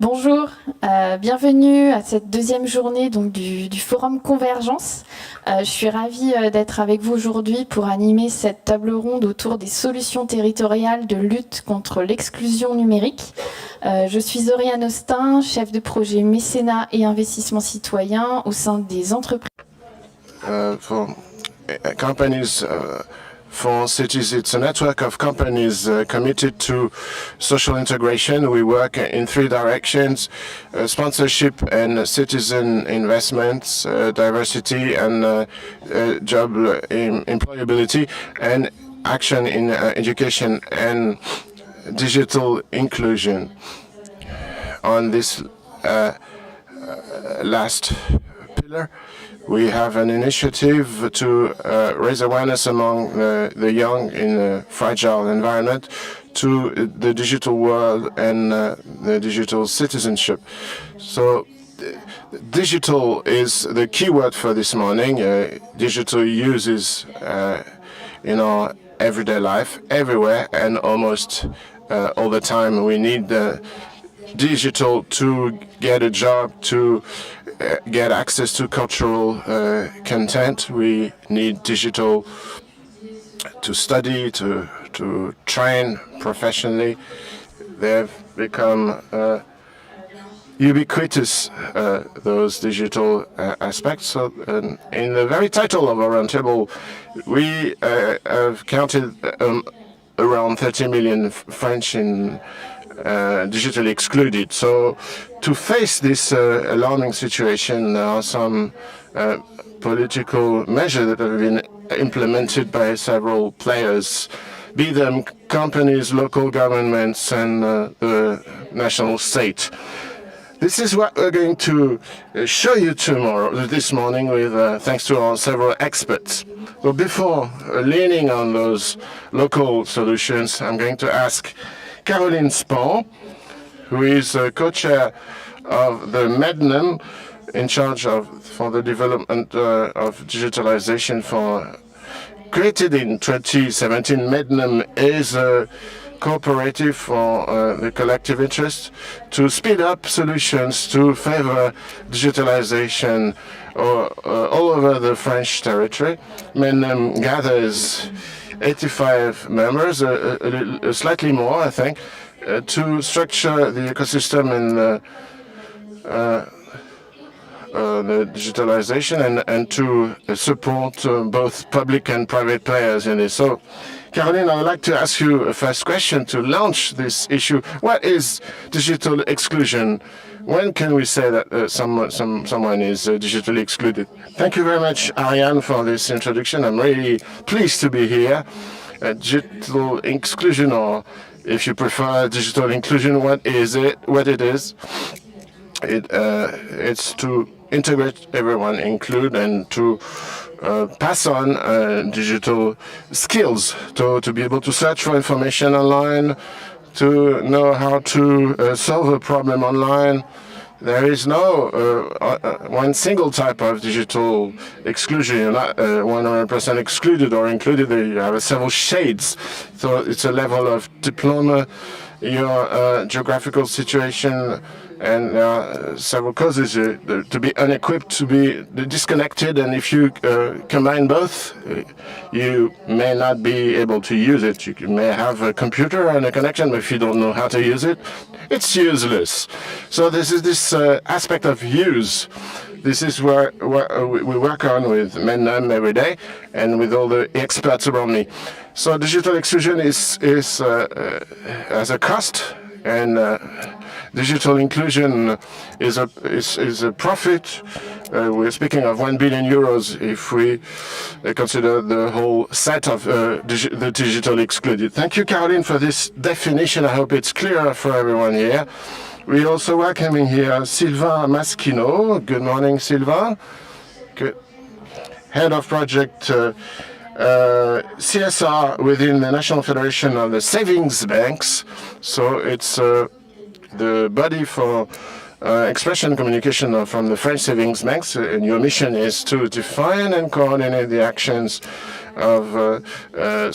Bonjour, bienvenue à cette deuxième journée donc, du Forum Convergence. Je suis ravie d'être avec vous aujourd'hui pour animer cette table ronde autour des solutions territoriales de lutte contre l'exclusion numérique. Je suis Oriane Austin, chef de projet mécénat et investissement citoyen au sein des entreprises. For companies, for cities, it's a network of companies committed to social integration. We work in three directions: sponsorship and citizen investments, diversity and job employability, and action in education and digital inclusion. On this last pillar, we have an initiative to raise awareness among the young in a fragile environment to the digital world and the digital citizenship. So digital is the key word for this morning. Digital uses in our everyday life, everywhere and almost all the time. We need digital to get a job, to get access to cultural content. We need digital to study, to train professionally. They've become ubiquitous, those digital aspects. So in the very title of our roundtable, we have counted around 30 million French in digitally excluded. So to face this alarming situation, there are some political measures that have been implemented by several players, be them companies, local governments, and the national state. This is what we're going to show you this morning with thanks to our several experts. But before leaning on those local solutions, I'm going to ask Caroline Spon, who is co-chair of the MEDNEM, in charge for the development of digitalization. Created in 2017, MEDNEM is a cooperative for the collective interest to speed up solutions to favor digitalization all over the French territory. MEDNEM gathers 85 members, slightly more, I think, to structure the ecosystem and the digitalization and to support both public and private players in this. So, Caroline, I would like to ask you a first question to launch this issue. What is digital exclusion? When can we say that someone is digitally excluded? Thank you very much, Ariane, for this introduction. I'm really pleased to be here. Digital exclusion, or if you prefer digital inclusion, what is it? What it is? It's to integrate everyone, include, and to pass on digital skills, to be able to search for information online, to know how to solve a problem online. There is no one single type of digital exclusion. You're not 100% excluded or included. You have several shades. So it's a level of diploma, your geographical situation, and there are several causes to be unequipped, to be disconnected, and if you combine both, you may not be able to use it. You may have a computer and a connection, but if you don't know how to use it, it's useless. So this is this aspect of use. This is where we work on with MEDNEM every day and with all the experts around me. So digital exclusion has a cost, and digital inclusion is a profit. We're speaking of 1 billion euros if we consider the whole set of the digital excluded. Thank you, Caroline, for this definition. I hope it's clearer for everyone here. We also welcoming here Sylvain Maschino. Good morning, Sylvain. Good. Head of project CSR within the National Federation of the Savings Banks. So it's the body for expression communication from the French savings banks, and your mission is to define and coordinate the actions of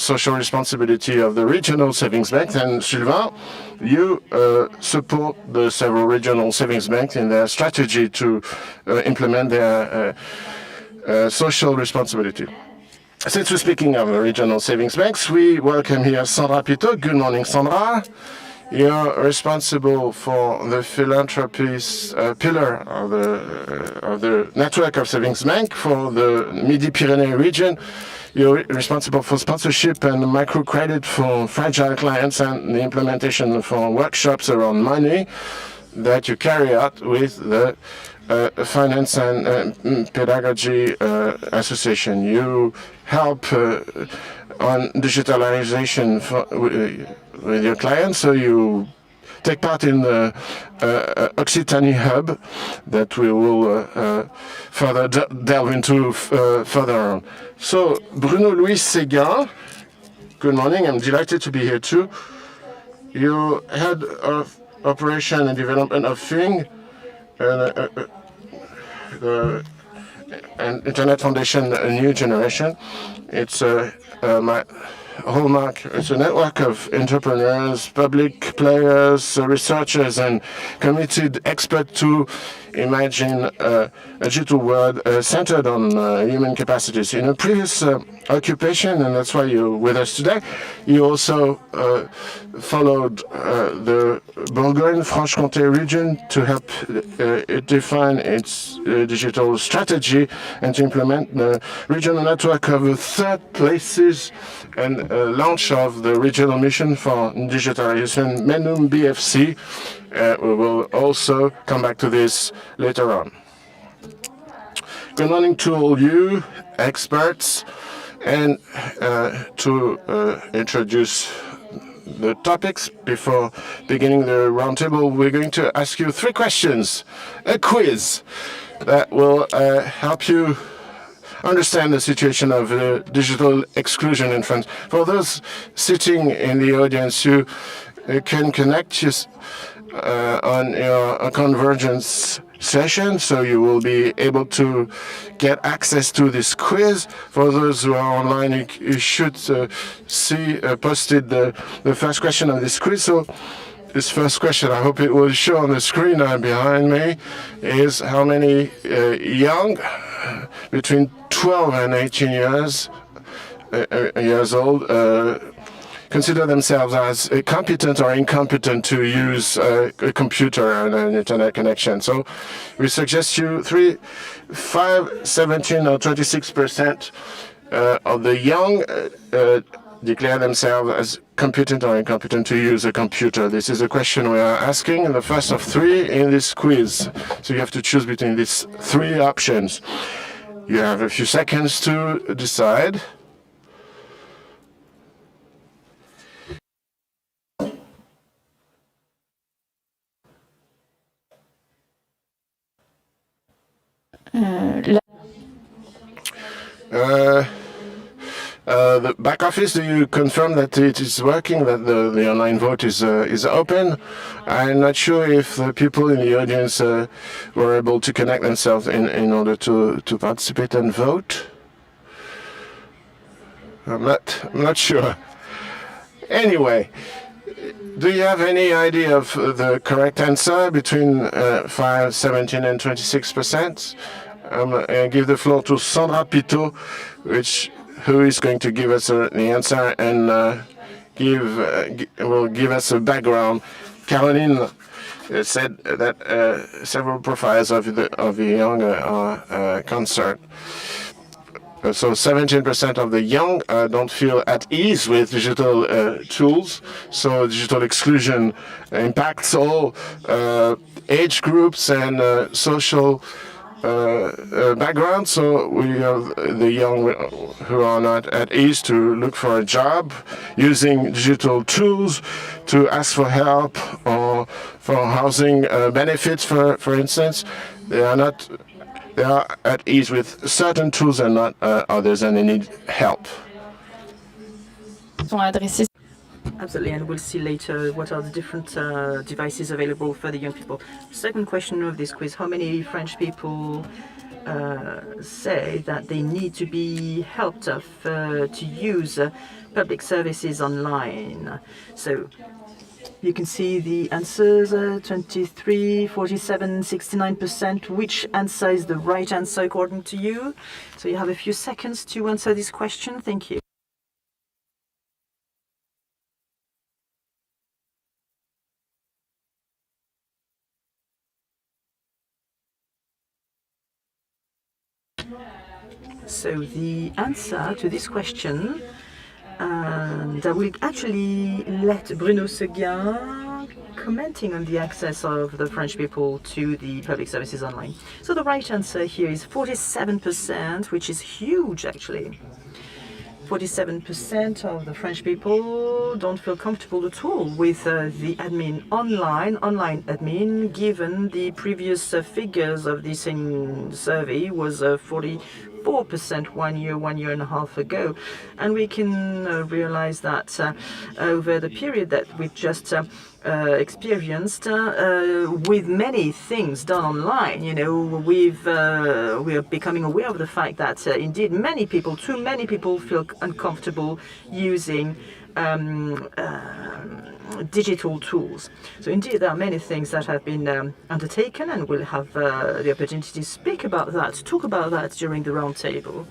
social responsibility of the regional savings banks. And Sylvain, you support the several regional savings banks in their strategy to implement their social responsibility. Since we're speaking of regional savings banks, we welcome here Sandra Pitot. Good morning, Sandra. You're responsible for the philanthropist pillar of the network of savings bank for the Midi-Pyrénées region. You're responsible for sponsorship and microcredit for fragile clients and the implementation for workshops around money that you carry out with the Finance and Pedagogy Association. You help on digitalization with your clients, so you take part in the Occitanie hub that we will further delve into further on. So, Bruno Louis Séguin, good morning, I'm delighted to be here too. You're head of operation and development of FING, and Internet Foundation, a new generation. It's my hallmark. It's a network of entrepreneurs, public players, researchers, and committed experts to imagine a digital world centered on human capacities. In a previous occupation, and that's why you're with us today, you also followed the Bourgogne-Franche-Comté region to help it define its digital strategy and to implement the regional network of third places and launch of the regional mission for digitalization, MENUM BFC. We will also come back to this later on. Good morning to all you experts, and to introduce the topics before beginning the roundtable, we're going to ask you 3 questions, a quiz that will help you understand the situation of digital exclusion in France. For those sitting in the audience, you can connect on your convergence session, so you will be able to get access to this quiz. For those who are online, you should see posted the first question of this quiz. So this first question, I hope it will show on the screen behind me, is how many young between 12 and 18 years old consider themselves as competent or incompetent to use a computer and an internet connection. So we suggest you 3, 5, 17 or 26% of the young declare themselves as competent or incompetent to use a computer. This is a question we are asking, the first of 3 in this quiz. So you have to choose between these 3 options. You have a few seconds to decide. The back office, do you confirm that it is working, that the online vote is open? I'm not sure if the people in the audience were able to connect themselves in order to participate and vote. I'm not sure. Anyway, do you have any idea of the correct answer between 5, 17 and 26%? I'm going to give the floor to Sandra Pitot, who is going to give us the answer and will give us a background. Caroline said that several profiles of the young are concerned. So 17% of the young don't feel at ease with digital tools. So digital exclusion impacts all age groups and social background. So we have the young who are not at ease to look for a job, using digital tools to ask for help or for housing benefits, for instance. They are at ease with certain tools and not others, and they need help. Absolutely, and we'll see later what are the different devices available for the young people. Second question of this quiz: how many French people say that they need to be helped to use public services online? So you can see the answers, 23, 47, 69%. Which answer is the right answer according to you? So you have a few seconds to answer this question. Thank you. So the answer to this question, and I will actually let Bruno Seguin commenting on the access of the French people to the public services online. So the right answer here is 47%, which is huge actually. 47% of the French people don't feel comfortable at all with the online admin, given the previous figures of this survey was 44% 1 year and a half ago. And we can realize that over the period that we've just experienced, with many things done online, we are becoming aware of the fact that indeed too many people feel uncomfortable using digital tools. So indeed, there are many things that have been undertaken, and we'll have the opportunity to talk about that during the roundtable.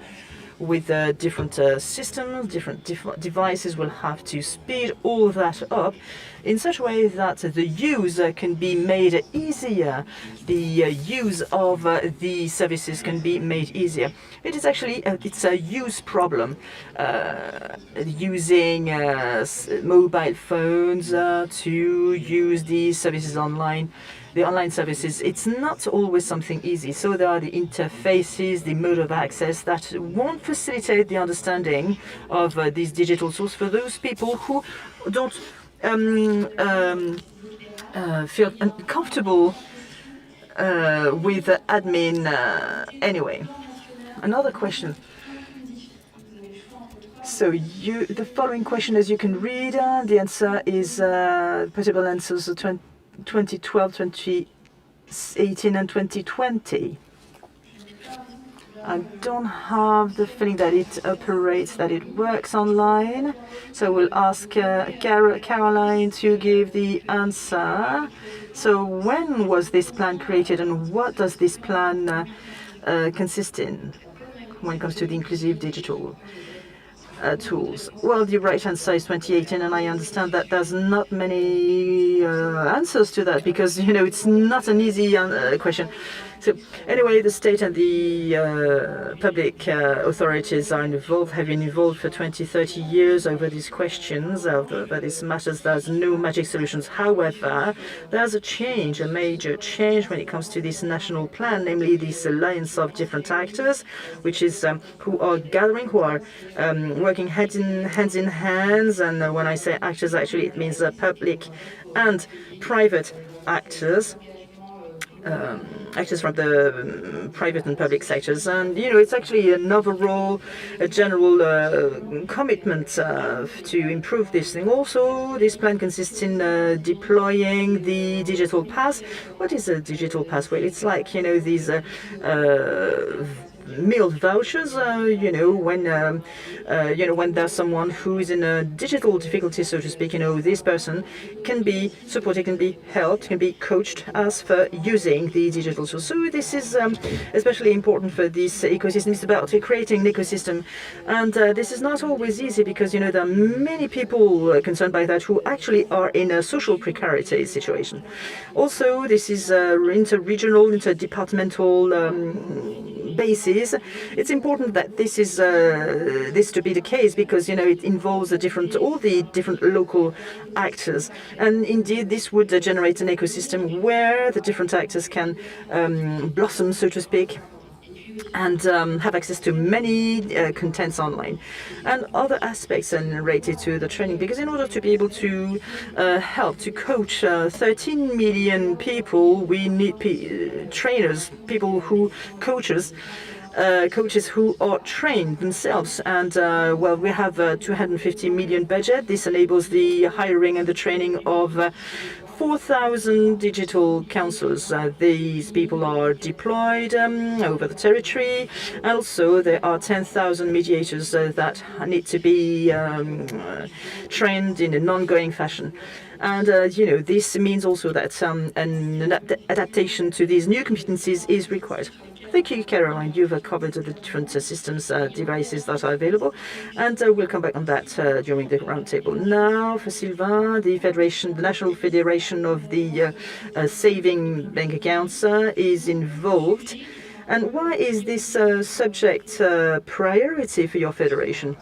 With different systems, different devices will have to speed all that up in such a way that the use can be made easier. The use of the services can be made easier. It is actually it's a use problem. Using mobile phones to use these services online. The online services, it's not always something easy. So there are the interfaces, the mode of access that won't facilitate the understanding of these digital tools for those people who don't feel uncomfortable with admin anyway. Another question. So the following question, as you can read, the answer is possible answers 2012, 2018 and 2020. I don't have the feeling that it works online. So we'll ask Caroline to give the answer. So when was this plan created, and what does this plan consist in when it comes to the inclusive digital tools? Well, the right answer is 2018, and I understand that there's not many answers to that because it's not an easy question. So anyway, the state and the public authorities have been involved for 20, 30 years over these questions, over these matters. There's no magic solutions. However, there's a major change when it comes to this national plan, namely this alliance of different actors, which is who are gathering, who are working hands in hands. And when I say actors, actually it means public and private actors. Actors from the private and public sectors, and it's actually an overall, a general commitment to improve this thing. Also, this plan consists in deploying the digital pass. What is a digital pass? Well, it's like these meal vouchers. When there's someone who is in a digital difficulty, so to speak, this person can be supported, can be helped, can be coached as for using the digital tools. So this is especially important for this ecosystem. It's about creating an ecosystem, and this is not always easy because there are many people concerned by that who actually are in a social precarity situation. Also, this is inter-regional, interdepartmental basis. It's important that this is this to be the case because it involves all the different local actors, and indeed this would generate an ecosystem where the different actors can blossom, so to speak, and have access to many contents online and other aspects related to the training, because in order to be able to help to coach 13 million people, we need trainers, coaches. coaches who are trained themselves. And well, we have a 250 million budget. This enables the hiring and the training of 4,000 digital counselors. These people are deployed over the territory. Also, there are 10,000 mediators that need to be trained in an ongoing fashion. And, this means also that an adaptation to these new competencies is required. Thank you, Caroline. You've covered the different systems, devices that are available, and we'll come back on that during the roundtable. Now, for Sylvain, the National Federation of the Saving Bank Accounts is involved. And why is this subject priority for your federation?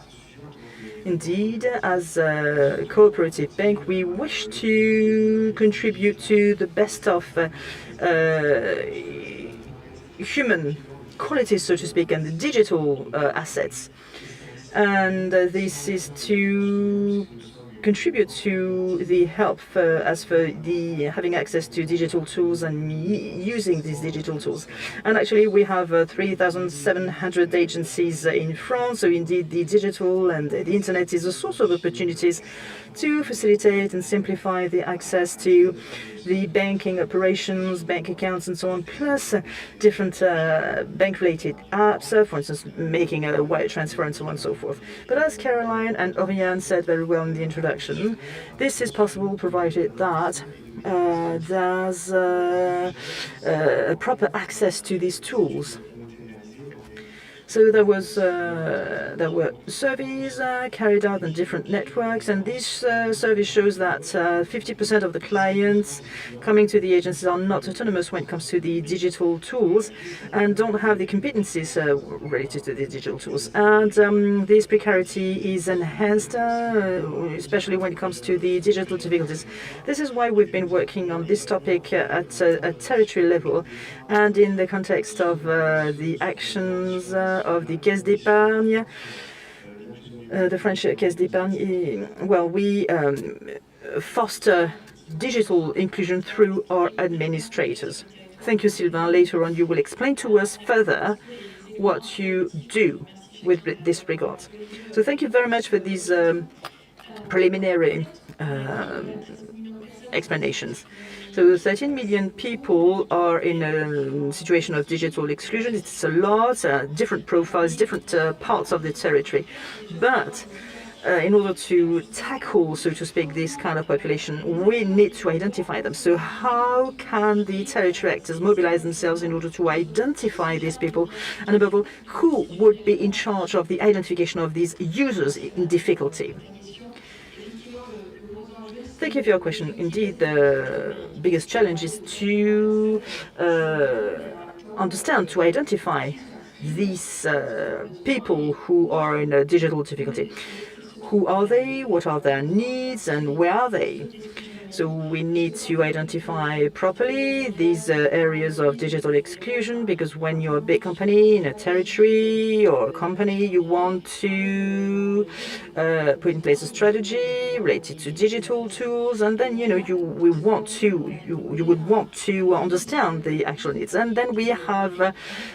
Indeed, as a cooperative bank, we wish to contribute to the best of human qualities, so to speak, and the digital assets. And this is to contribute to the help as for the having access to digital tools and using these digital tools. And actually, we have 3,700 agencies in France. So indeed, the digital and the internet is a source of opportunities to facilitate and simplify the access to the banking operations, bank accounts, and so on, plus different bank-related apps, for instance, making a wire transfer and so on and so forth. But as Caroline and Oriane said very well in the introduction, this is possible provided that there's a proper access to these tools. So there were surveys carried out on different networks, and this survey shows that 50% of the clients coming to the agencies are not autonomous when it comes to the digital tools and don't have the competencies related to the digital tools. And this precarity is enhanced, especially when it comes to the digital difficulties. This is why we've been working on this topic at a territory level, and in the context of the actions of the Caisse d'Épargne, the French Caisse d'Épargne. Well, we foster digital inclusion through our administrators. Thank you, Sylvain. Later on, you will explain to us further what you do with this regard. So thank you very much for these preliminary explanations. So 13 million people are in a situation of digital exclusion. It's a lot, different profiles, different parts of the territory. But in order to tackle, so to speak, this kind of population, we need to identify them. So how can the territory actors mobilize themselves in order to identify these people? And above all, who would be in charge of the identification of these users in difficulty? Thank you for your question. Indeed, the biggest challenge is to understand, to identify these people who are in a digital difficulty. Who are they? What are their needs? And where are they? So we need to identify properly these areas of digital exclusion, because when you're a big company in a territory or a company, you want to put in place a strategy related to digital tools, and then you would want to understand the actual needs. And then we have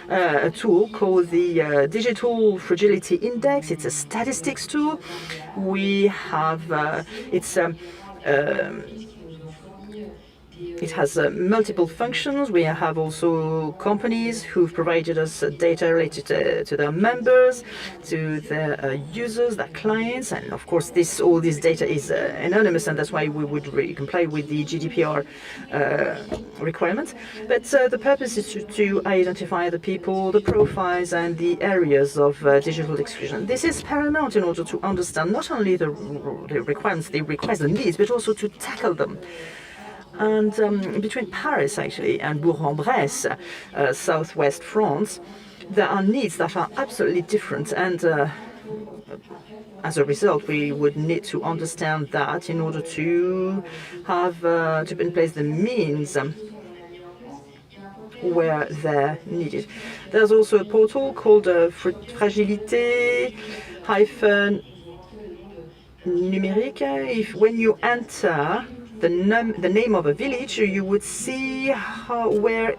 a tool called the Digital Fragility Index. It's a statistics tool. We have it has multiple functions. We have also companies who've provided us data related to their members, to their users, their clients, and of course all this data is anonymous, and that's why we would really comply with the GDPR requirements. But the purpose is to identify the people, the profiles, and the areas of digital exclusion. This is paramount in order to understand not only the requirements, the requests and needs, but also to tackle them. And between Paris, actually, and Bourg-en-Bresse, southwest France, there are needs that are absolutely different. And as a result, we would need to understand that in order to have to put in place the means where they're needed. There's also a portal called Fragilité-numérique. When you enter the name of a village, you would see what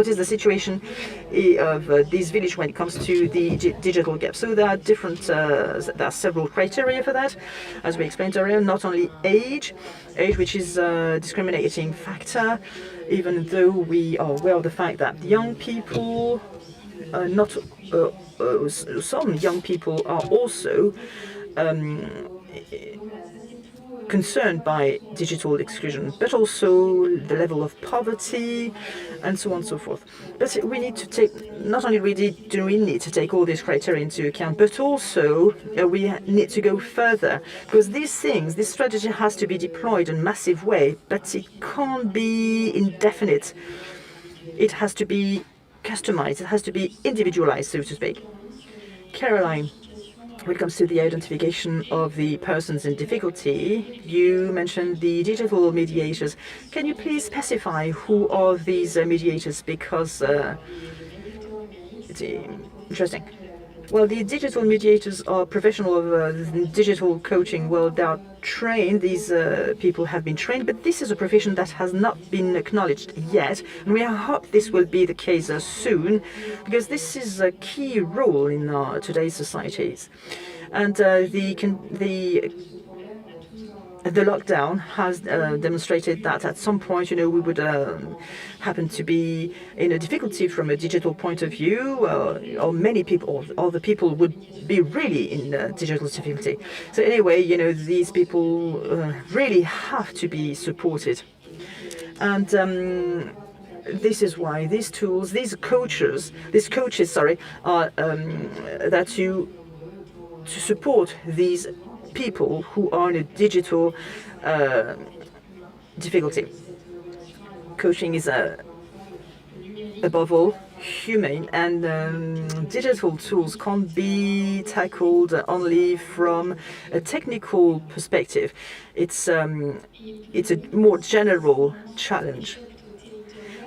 is the situation of this village when it comes to the digital gap. So there are there are several criteria for that, as we explained earlier. Not only age, which is a discriminating factor, even though we are aware of the fact that young people, some young people are also concerned by digital exclusion, but also the level of poverty and so on and so forth. But we need to take, not only do we need to take all these criteria into account, but also we need to go further, because this strategy has to be deployed in a massive way, but it can't be indefinite. It has to be customized, it has to be individualized, so to speak. Caroline, when it comes to the identification of the persons in difficulty, you mentioned the digital mediators. Can you please specify who are these mediators? Because it's interesting. Well, the digital mediators are professional of digital coaching. Well, they are trained. These people have been trained, but this is a profession that has not been acknowledged yet. And we hope this will be the case soon, because this is a key role in today's societies. And the lockdown has demonstrated that at some point, we would happen to be in a difficulty from a digital point of view, or many people, or the people would be really in digital difficulty. So anyway, these people really have to be supported. And this is why these coaches, are there to support these people who are in a digital difficulty. Coaching is above all humane, and digital tools can't be tackled only from a technical perspective. It's a more general challenge.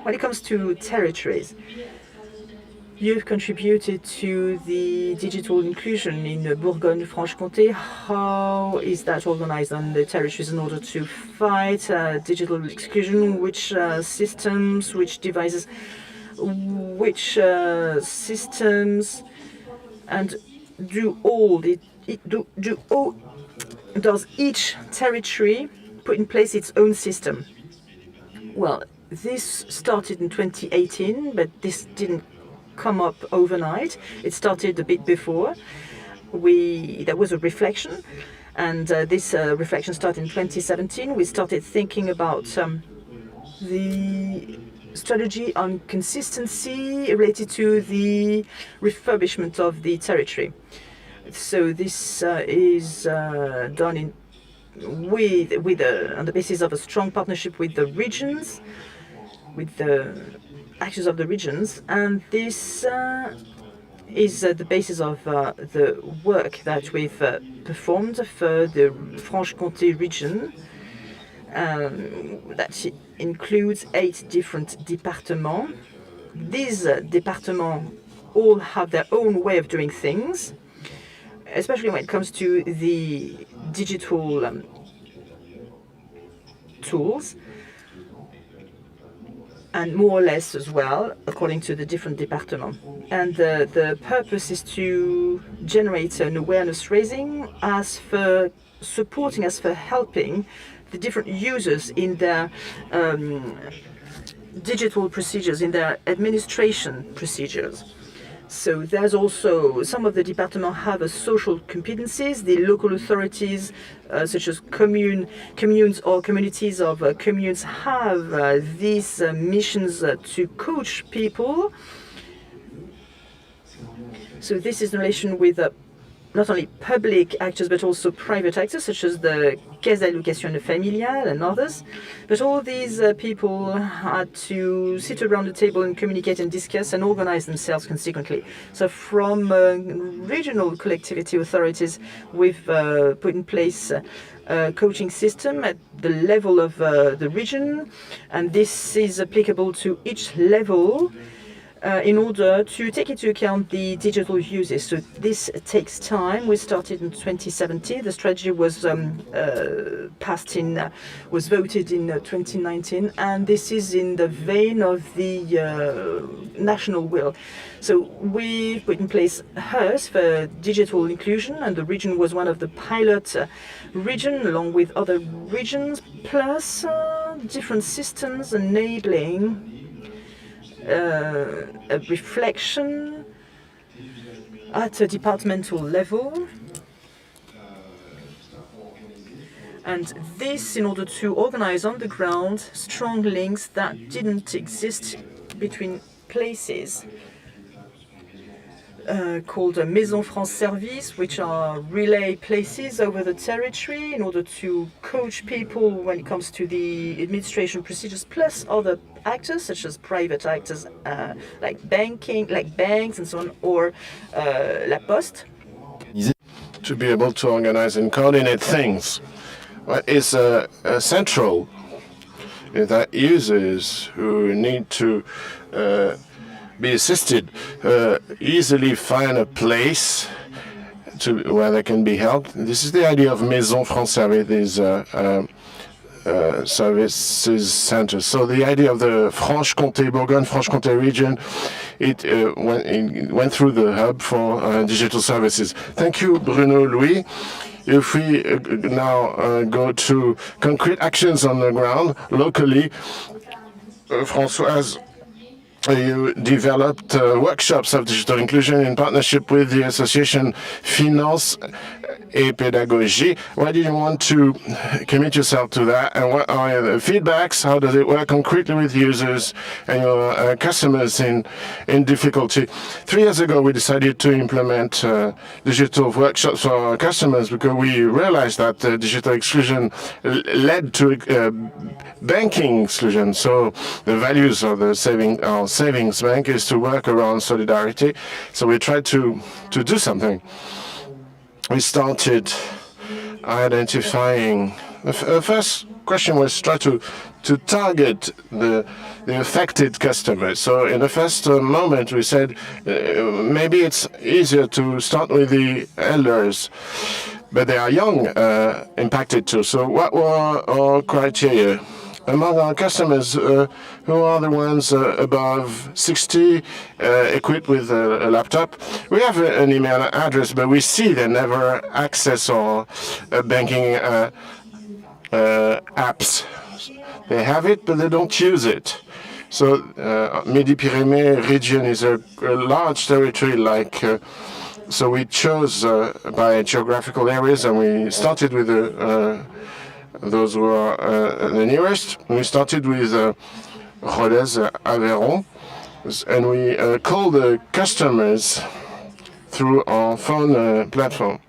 When it comes to territories, you've contributed to the digital inclusion in Bourgogne-Franche-Comté. How is that organized on the territories in order to fight digital exclusion? Which systems, which devices, and does each territory put in place its own system? Well, this started in 2018, but this didn't come up overnight. It started a bit before. There was a reflection, and this reflection started in 2017. We started thinking about the strategy on consistency related to the refurbishment of the territory. So this is done on the basis of a strong partnership with the regions, with the actors of the regions, and this is the basis of the work that we've performed for the Franche-Comté region. That includes 8 different départements. These départements all have their own way of doing things, especially when it comes to the digital tools, and more or less as well, according to the different départements. And the purpose is to generate an awareness raising as for supporting, as for helping the different users in their digital procedures, in their administration procedures. So there's also, some of the departments have social competencies. The local authorities, such as communes or communities of communes, have these missions to coach people. So this is in relation with not only public actors, but also private actors, such as the Caisse d'allocation familiale and others. But all these people had to sit around the table and communicate and discuss and organize themselves consequently. So from regional collectivity authorities, we've put in place a coaching system at the level of the region, and this is applicable to each level. in order to take into account the digital uses. So this takes time. We started in 2017. The strategy was was voted in 2019, and this is in the vein of the national will. So we put in place HERS for digital inclusion, and the region was one of the pilot region, along with other regions, plus different systems enabling a reflection at a departmental level, and this in order to organize on the ground strong links that didn't exist between places, called Maison France Service, which are relay places over the territory in order to coach people when it comes to the administration procedures, plus other actors such as private actors like banks and so on, or La Poste. To be able to organize and coordinate things. What is central is that users who need to be assisted easily find a place where they can be helped. This is the idea of Maison France Service, these services centers. So the idea of the Franche-Comté, Bourgogne-Franche-Comté region, it went through the hub for digital services. Thank you, Bruno Louis. If we now go to concrete actions on the ground locally, Françoise, you developed workshops of digital inclusion in partnership with the association Finance et Pédagogie. Why did you want to commit yourself to that? And what are the feedbacks? How does it work concretely with users and your customers in difficulty? 3 years ago, we decided to implement digital workshops for our customers because we realized that digital exclusion led to banking exclusion. So the values of the savings bank is to work around solidarity. So we tried to do something. We started identifying. The first question was try to target the affected customers. So in the first moment, we said maybe it's easier to start with the elders, but they are young, impacted too. So what were our criteria? Among our customers, who are the ones above 60, equipped with a laptop, we have an email address, but we see they never access our banking apps. They have it, but they don't use it. So Midi-Pyrénées region is a large territory like so we chose by geographical areas, and we started with those who are the nearest. We started with Rodez, Aveyron, and we call the customers through our phone platform.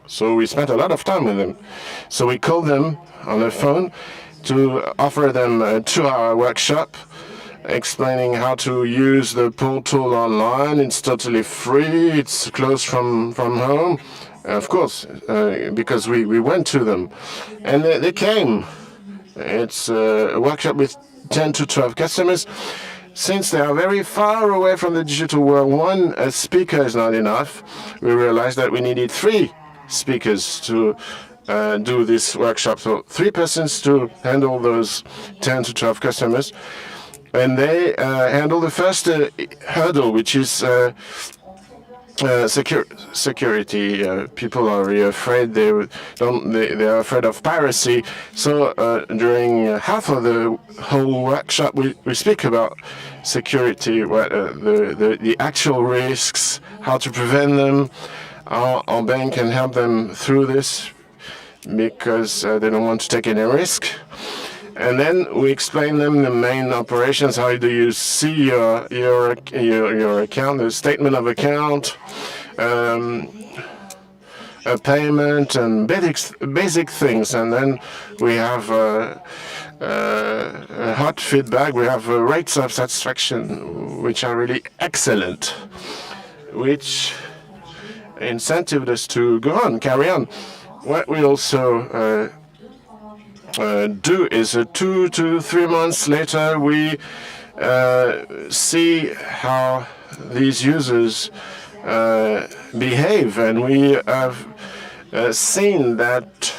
So we spent a lot of time with them. So we called them on the phone to offer them a 2-hour workshop explaining how to use the portal online. It's totally free. It's close from home. Of course, because we went to them. And they came. It's a workshop with 10 to 12 customers. Since they are very far away from the digital world, one speaker is not enough. We realized that we needed 3 speakers to do this workshop. So 3 persons to handle those 10 to 12 customers. And they handle the first hurdle, which is security. People are really afraid. They are afraid of piracy. So during half of the whole workshop, we speak about security, what the actual risks, how to prevent them. Our bank can help them through this because they don't want to take any risk. And then we explain them the main operations. How do you see your account, the statement of account, a payment, and basic things. And then we have hot feedback. We have rates of satisfaction, which are really excellent, which incentivized us to go on, carry on. What we also do is 2 to 3 months later, we see how these users behave, and we have seen that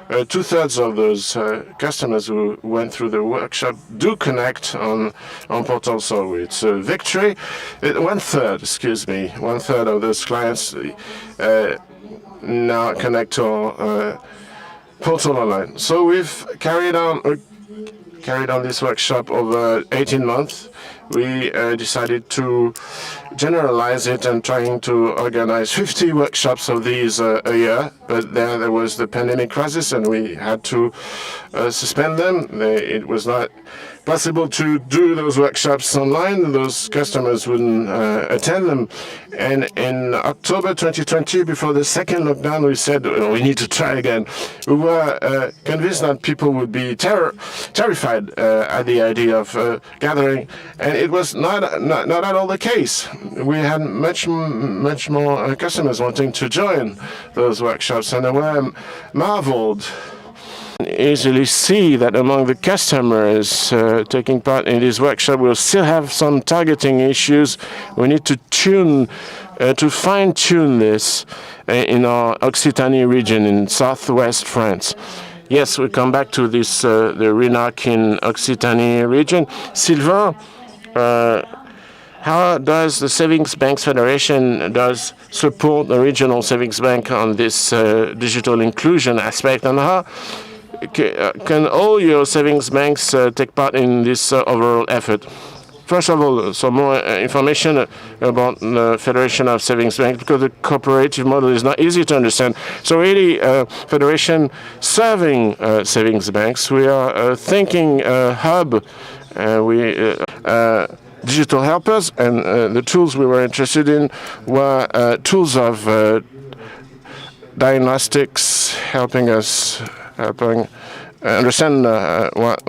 2/3 of those customers who went through the workshop do connect on Portal. So it's a victory. 1/3, excuse me, 1/3 of those clients now connect to our Portal online. So we've carried on this workshop over 18 months. We decided to generalize it and trying to organize 50 workshops of these a year. But there was the pandemic crisis, and we had to suspend them. It was not possible to do those workshops online. Those customers wouldn't attend them. And in October 2020, before the second lockdown, we said, we need to try again. We were convinced that people would be terrified at the idea of gathering, and it was not at all the case. We had much more customers wanting to join those workshops, and they were marveled. Easily see that among the customers taking part in this workshop, we'll still have some targeting issues. We need to fine-tune this in our Occitanie region in southwest France. Yes, we come back to this, the RENAC in Occitanie region. Sylvain, how does the Savings Banks Federation support the regional savings bank on this digital inclusion aspect, and how can all your savings banks take part in this overall effort? First of all, some more information about the Federation of Savings Banks, because the cooperative model is not easy to understand. So really, Federation serving savings banks, we are thinking hub, digital helpers, and the tools we were interested in were tools of diagnostics, helping understand what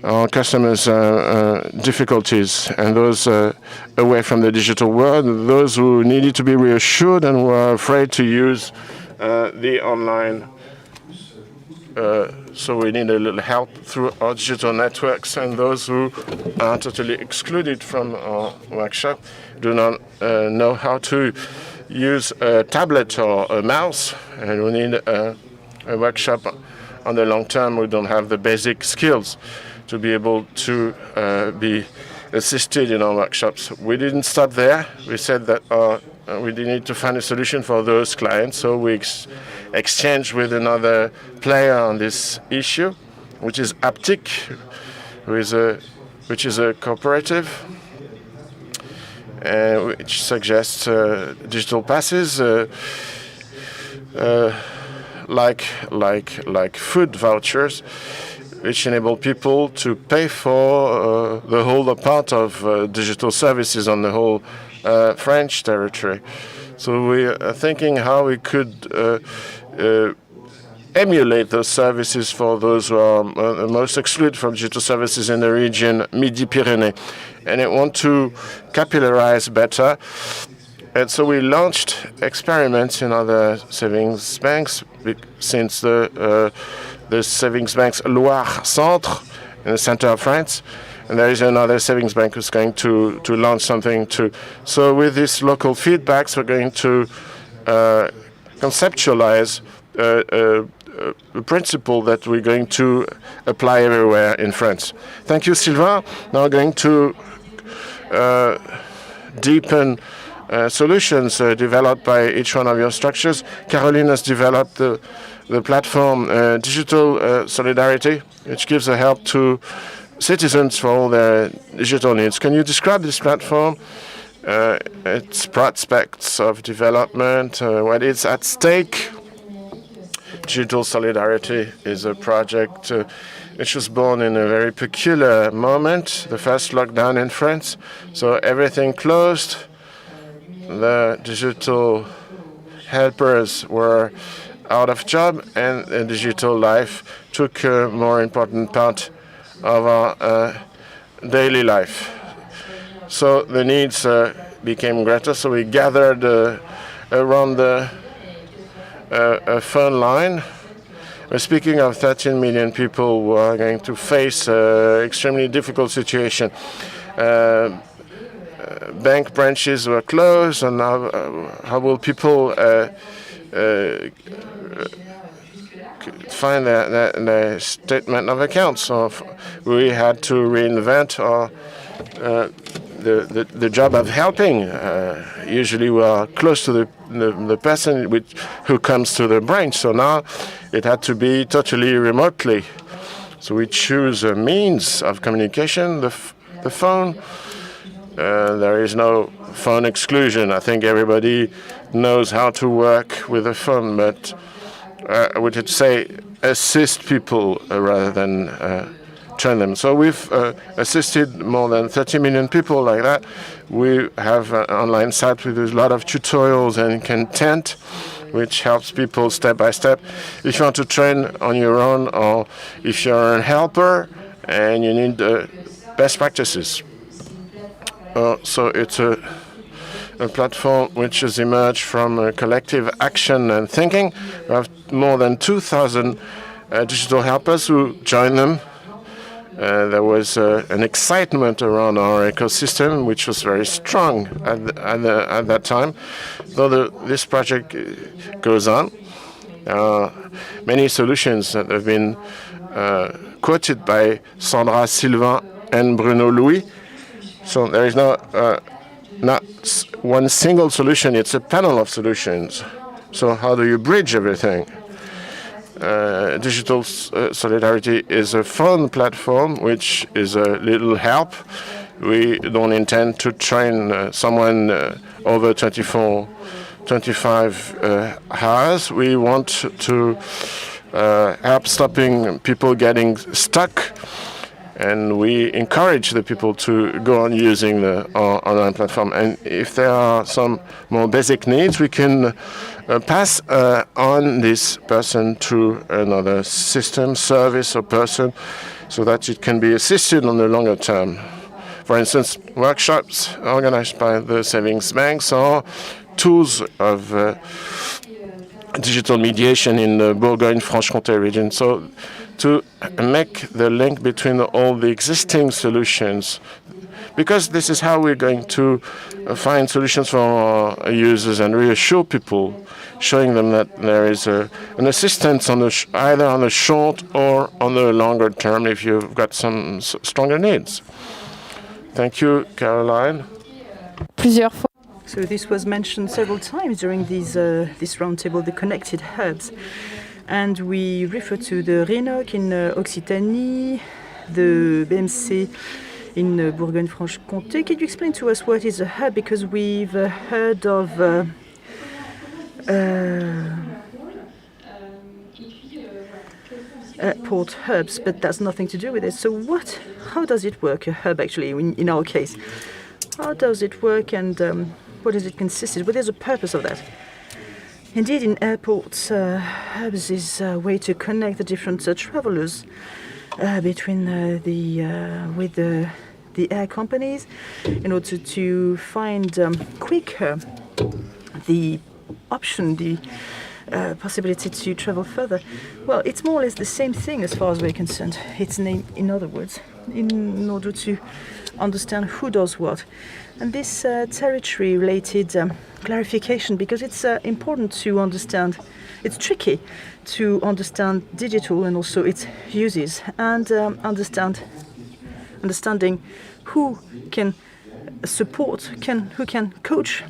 our customers' difficulties, and those away from the digital world, those who needed to be reassured and were afraid to use the online. So we need a little help through our digital networks, and those who are totally excluded from our workshop do not know how to use a tablet or a mouse, and we need a workshop on the long term. We don't have the basic skills to be able to be assisted in our workshops. We didn't stop there. We said that we need to find a solution for those clients, so we exchanged with another player on this issue, which is Aptic, which is a cooperative, which suggests digital passes like food vouchers, which enable people to pay for the whole or part of digital services on the whole French territory. So we are thinking how we could emulate those services for those who are most excluded from digital services in the region Midi-Pyrénées. And I want to capillarize better. And so we launched experiments in other savings banks since the savings banks Loire Centre in the center of France. And there is another savings bank who's going to launch something too. So with these local feedbacks, we're going to conceptualize a principle that we're going to apply everywhere in France. Thank you, Sylvain. Now we're going to deepen solutions developed by each one of your structures. Caroline has developed the platform Digital Solidarity, which gives a help to citizens for all their digital needs. Can you describe this platform, its prospects of development, what is at stake? Digital Solidarity is a project which was born in a very peculiar moment, the first lockdown in France. So everything closed. The digital helpers were out of job, and digital life took a more important part of our daily life. So the needs became greater, so we gathered around the a phone line. We're speaking of 13 million people who are going to face an extremely difficult situation. Bank branches were closed, and how will people find their statement of accounts? So we had to reinvent the job of helping. Usually we are close to the person who comes to the branch. So now it had to be totally remotely. So we choose a means of communication, the phone. There is no phone exclusion. I think everybody knows how to work with a phone, but I would say assist people rather than train them. So we've assisted more than 30 million people like that. We have an online site with a lot of tutorials and content, which helps people step by step. If you want to train on your own, or if you're a helper and you need best practices. So it's a platform which has emerged from collective action and thinking. We have more than 2,000 digital helpers who join them. There was an excitement around our ecosystem, which was very strong at that time. Though this project goes on, many solutions that have been quoted by Sandra Sylvain and Bruno Louis. So there is not one single solution, it's a panel of solutions. So how do you bridge everything? Digital Solidarity is a phone platform, which is a little help. We don't intend to train someone over 25 hours. We want to help stopping people getting stuck. And we encourage the people to go on using our online platform. And if there are some more basic needs, we can pass on this person to another system, service, or person, so that it can be assisted on the longer term. For instance, workshops organized by the savings banks or tools of digital mediation in the Bourgogne-Franche-Comté region. So to make the link between all the existing solutions, because this is how we're going to find solutions for our users and reassure people, showing them that there is an assistance on either on the short or on the longer term if you've got some stronger needs. Thank you, Caroline. Plusieurs fois. So this was mentioned several times during this roundtable, the connected hubs. And we refer to the RENOC in Occitanie, the BMC in Bourgogne-Franche-Comté. Can you explain to us what is a hub? Because we've heard of airport hubs, but that's nothing to do with it. So how does it work, a hub actually, in our case? How does it work, and what does it consist of? What is the purpose of that? Indeed, in airports, hubs is a way to connect the different travelers between with the air companies in order to find quicker the option, the possibility to travel further. Well, it's more or less the same thing as far as we're concerned. It's named, in other words, in order to understand who does what. And this territory-related clarification, because it's important to understand, it's tricky to understand digital and also its uses, and understanding who can support, who can coach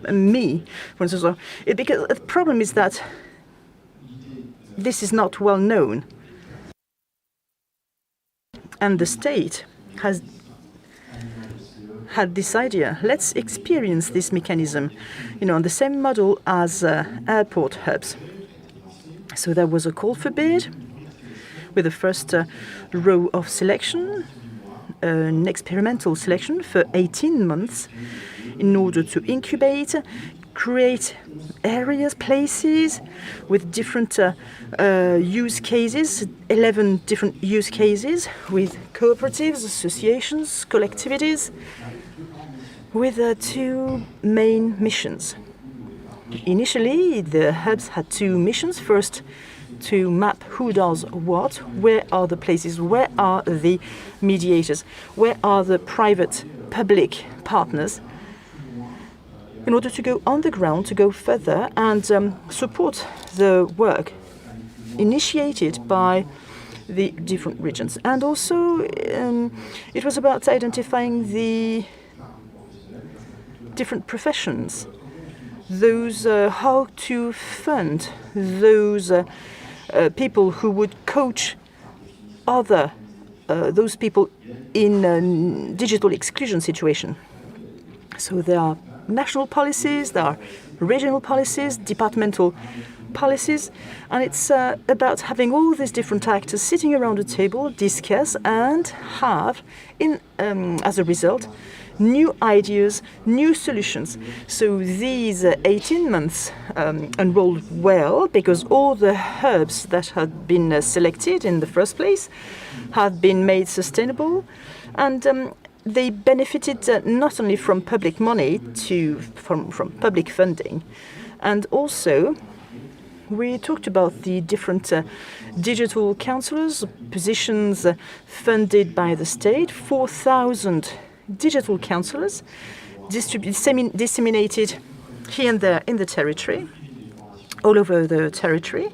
me, for instance. Because the problem is that this is not well known, and the state has had this idea. Let's experience this mechanism, on the same model as airport hubs. So there was a call for bid with the first row of selection, an experimental selection for 18 months in order to incubate, create areas, places with different use cases, 11 different use cases with cooperatives, associations, collectivities, with two main missions. Initially, the hubs had two missions. First, to map who does what, where are the places, where are the mediators, where are the private-public partners, in order to go on the ground, to go further and support the work initiated by the different regions. And also, it was about identifying the different professions, those how to fund those people who would coach those people in digital exclusion situation. So there are national policies, there are regional policies, departmental policies, and it's about having all these different actors sitting around a table, discuss, and have, as a result, new ideas, new solutions. So these 18 months unrolled well, because all the hubs that had been selected in the first place had been made sustainable, and they benefited not only from public money, from public funding, and also we talked about the different digital councillors, positions funded by the state, 4,000 digital councillors disseminated here and there in the territory, all over the territory.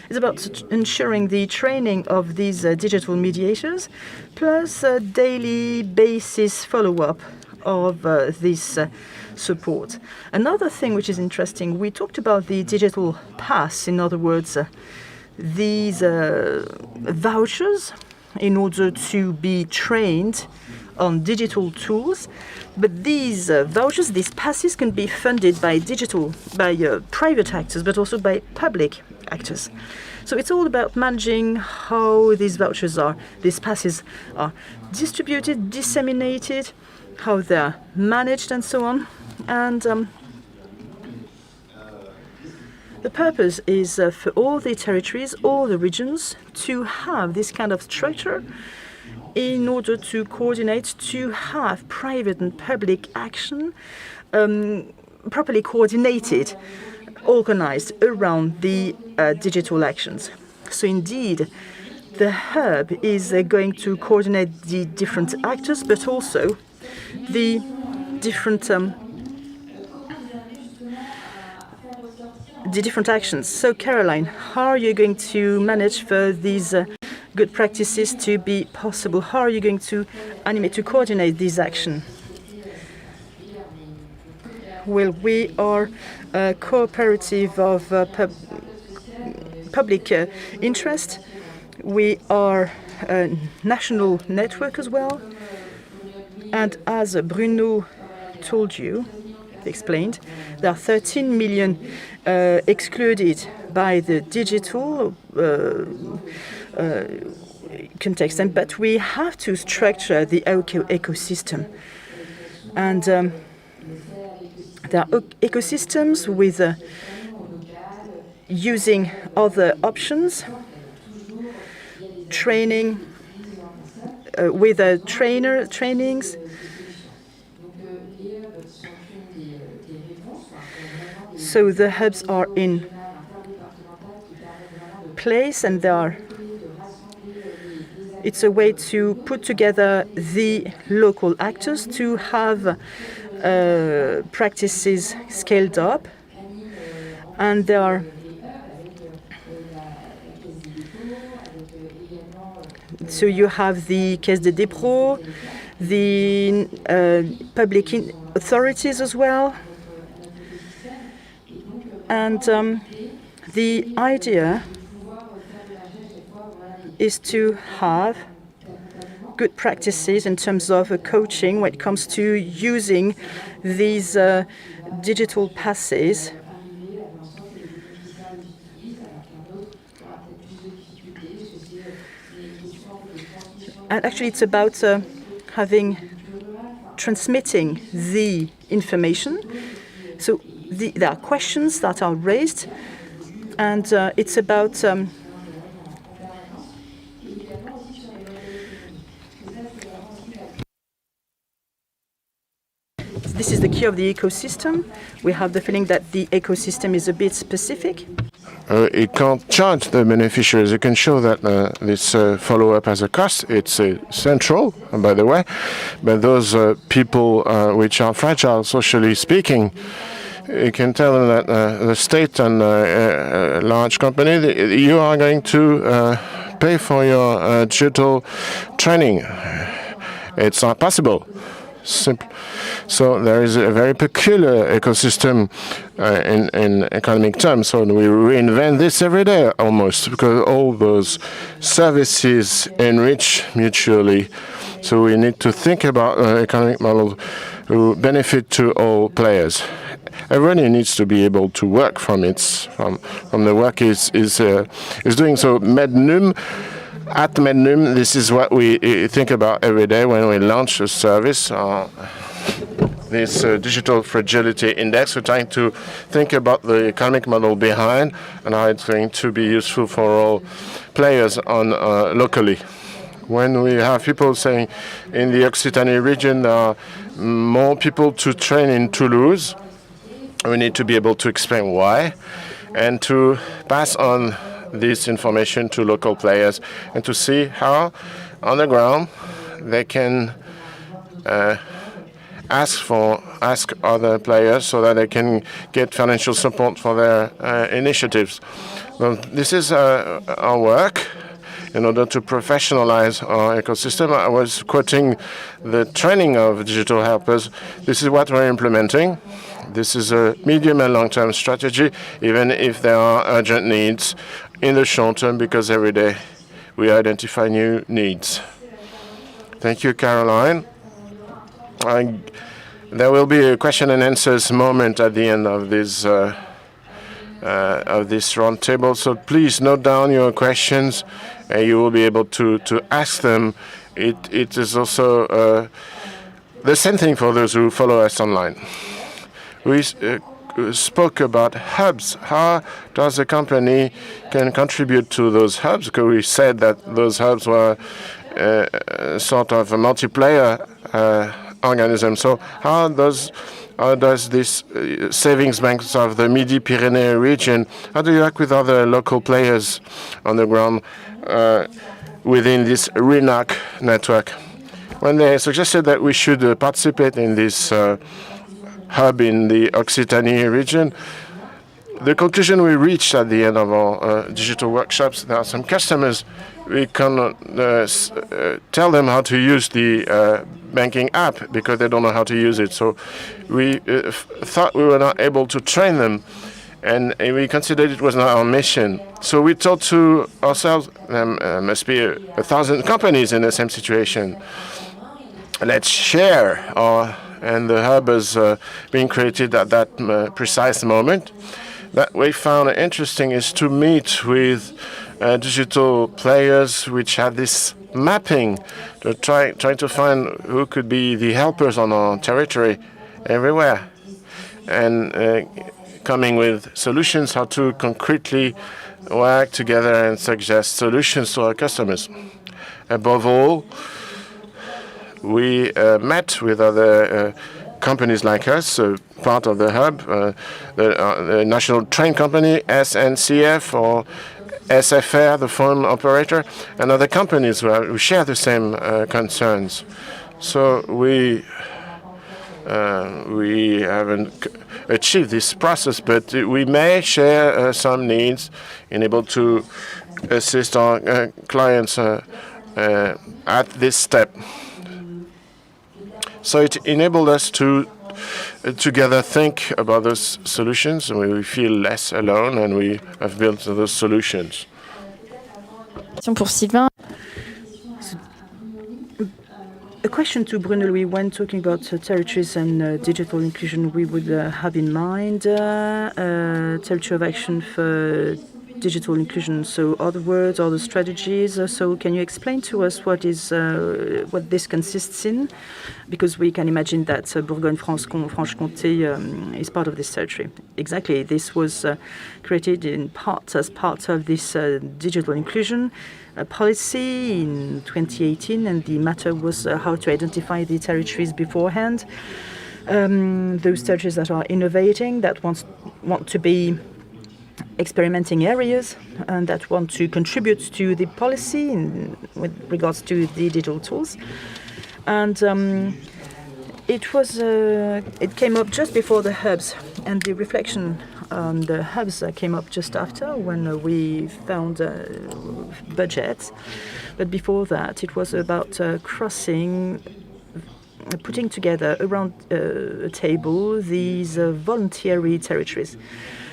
It's about ensuring the training of these digital mediators, plus a daily basis follow-up of this support. Another thing which is interesting, we talked about the digital pass, in other words, these vouchers in order to be trained on digital tools, but these vouchers, these passes, can be funded by private actors, but also by public actors. So it's all about managing how these these passes are distributed, disseminated, how they're managed, and so on. And the purpose is for all the territories, all the regions, to have this kind of structure in order to coordinate, to have private and public action properly coordinated, organized around the digital actions. So indeed, the hub is going to coordinate the different actors, but also the different actions. So Caroline, how are you going to manage for these good practices to be possible? How are you going to animate, to coordinate these actions? Well, we are a cooperative of public interest. We are a national network as well. And as Bruno told you, explained, there are 13 million excluded by the digital context, but we have to structure the ecosystem. And there are ecosystems with using other options, training with trainings. So the hubs are in place, and it's a way to put together the local actors to have practices scaled up, and there are so you have the Caisse de dépôt, the public authorities as well, and the idea is to have good practices in terms of coaching when it comes to using these digital passes. And actually it's about transmitting the information. So there are questions that are raised, and it's about this is the secure the ecosystem. We have the feeling that the ecosystem is a bit specific. It can't charge the beneficiaries. It can show that this follow-up has a cost. It's central, by the way. But those people which are fragile, socially speaking, you can tell them that the state and a large company, you are going to pay for your digital training. It's not possible. So there is a very peculiar ecosystem in economic terms. So we reinvent this every day almost, because all those services enrich mutually. So we need to think about economic models who benefit to all players. Everybody needs to be able to work from the work is doing. So Mednum. At Mednum, this is what we think about every day when we launch a service. This digital fragility index, we're trying to think about the economic model behind and how it's going to be useful for all players locally. When we have people saying in the Occitanie region there are more people to train in Toulouse, we need to be able to explain why and to pass on this information to local players and to see how on the ground they can ask other players so that they can get financial support for their initiatives. Well, this is our work in order to professionalize our ecosystem. I was quoting the training of digital helpers. This is what we're implementing. This is a medium and long-term strategy, even if there are urgent needs in the short term, because every day we identify new needs. Thank you, Caroline. There will be a question and answers moment at the end of this roundtable. So please note down your questions, and you will be able to ask them. It is also the same thing for those who follow us online. We spoke about hubs. How does the company can contribute to those hubs? Because we said that those hubs were sort of a multiplayer organism. So how does this savings banks of the Midi-Pyrénées region, how do you work with other local players on the ground within this RENAC network? When they suggested that we should participate in this hub in the Occitanie region, the conclusion we reached at the end of our digital workshops, there are some customers, we cannot tell them how to use the banking app because they don't know how to use it. So we thought we were not able to train them, and we considered it was not our mission. So we thought to ourselves, there must be 1,000 companies in the same situation. Let's share and the hub is being created at that precise moment. That we found interesting is to meet with digital players which had this mapping to try to find who could be the helpers on our territory everywhere, and coming with solutions how to concretely work together and suggest solutions to our customers. Above all, we met with other companies like us, part of the hub, the National Train Company, SNCF, or SFR, the phone operator, and other companies who share the same concerns. So we haven't achieved this process, but we may share some needs and able to assist our clients at this step. So it enabled us to together think about those solutions, and we feel less alone, and we have built those solutions. Pour Sylvain. A question to Bruno Louis. When talking about territories and digital inclusion, we would have in mind territory of action for digital inclusion. So other words, other strategies. So can you explain to us what this consists in? Because we can imagine that Bourgogne-Franche-Comté is part of this territory. Exactly. This was created in part as part of this digital inclusion policy in 2018, and the matter was how to identify the territories beforehand. those territories that are innovating, that want to be experimenting areas, and that want to contribute to the policy with regards to the digital tools. And it came up just before the hubs, and the reflection on the hubs came up just after, when we found budgets. But before that, it was about putting together around a table these voluntary territories.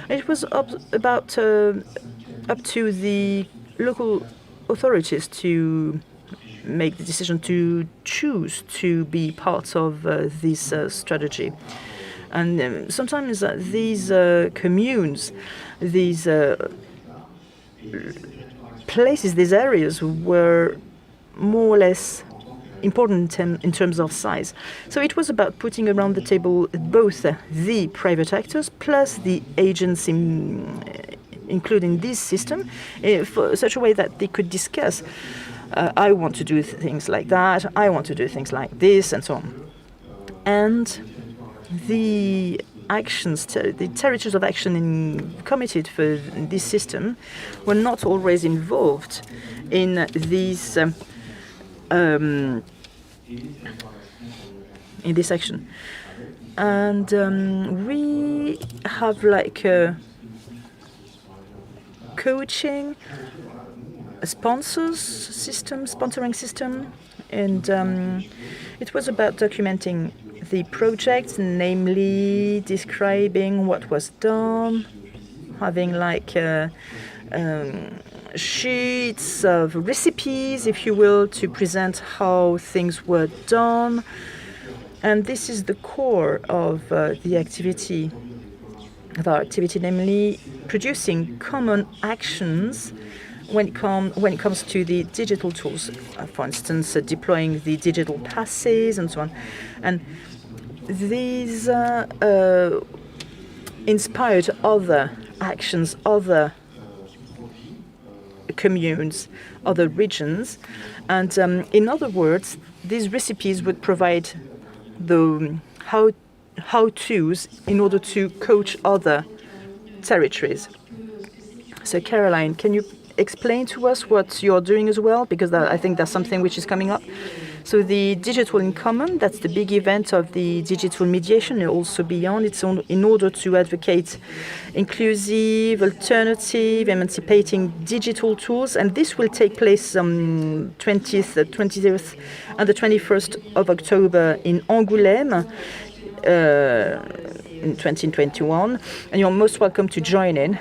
It was up to the local authorities to make the decision to choose to be part of this strategy. And sometimes these communes, these places, these areas were more or less important in terms of size. So it was about putting around the table both the private actors plus the agents including this system, for such a way that they could discuss, I want to do things like that, I want to do things like this, and so on. And the actions, the territories of action committed for this system were not always involved in these in this action. And we have like a coaching, a sponsoring system, and it was about documenting the project, namely describing what was done, having like sheets of recipes, if you will, to present how things were done. And this is the core of the activity, namely producing common actions when it comes to the digital tools. For instance, deploying the digital passes and so on. And these inspired other actions, other communes, other regions, and in other words, these recipes would provide the how-tos in order to coach other territories. So Caroline, can you explain to us what you're doing as well? Because I think that's something which is coming up. So the Digital in Common, that's the big event of the digital mediation and also beyond. It's in order to advocate inclusive, alternative, emancipating digital tools. And this will take place 20th, 20th and the 21st of October in Angoulême in 2021. And you're most welcome to join in.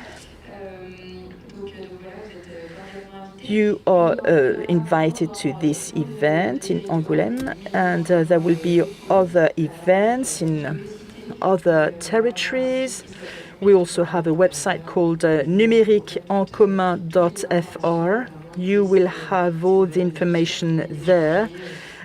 You are invited to this event in Angoulême, and there will be other events in other territories. We also have a website called numériqueencommun.fr. You will have all the information there,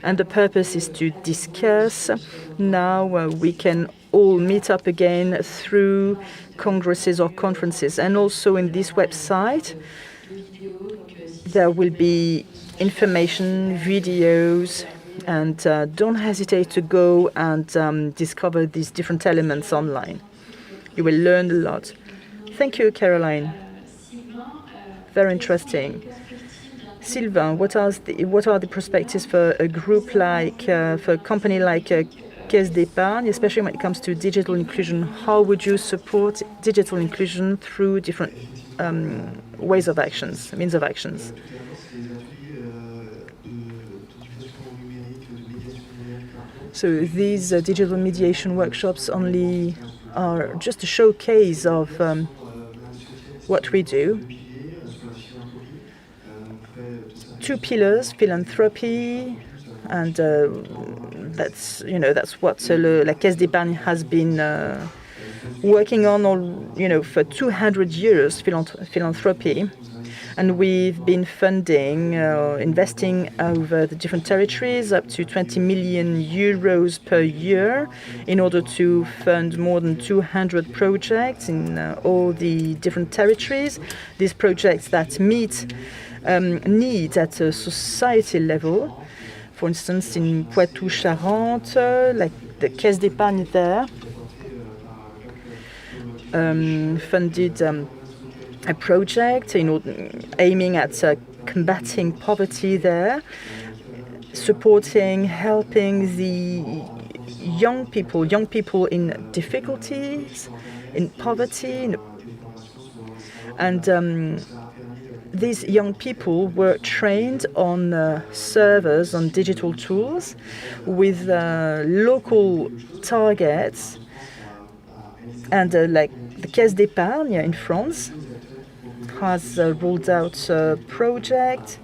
and the purpose is to discuss. Now we can all meet up again through congresses or conferences, and also in this website there will be information, videos, and don't hesitate to go and discover these different elements online. You will learn a lot. Thank you, Caroline. Very interesting. Sylvain, what are the perspectives for a group like, for a company like Caisse d'Épargne, especially when it comes to digital inclusion? How would you support digital inclusion through different ways of actions, means of actions? So these digital mediation workshops only are just a showcase of what we do. Two pillars: philanthropy, and that's what La Caisse d'Épargne has been working on for 200 years, philanthropy. And we've been funding, investing over the different territories up to 20 million euros per year in order to fund more than 200 projects in all the different territories. These projects that meet needs at a society level. For instance, in Poitou-Charentes, the Caisse d'Épargne there funded a project aiming at combating poverty there, supporting, helping the young people in difficulties, in poverty, and these young people were trained on servers, on digital tools, with local targets, and like the Caisse d'Épargne in France has rolled out a project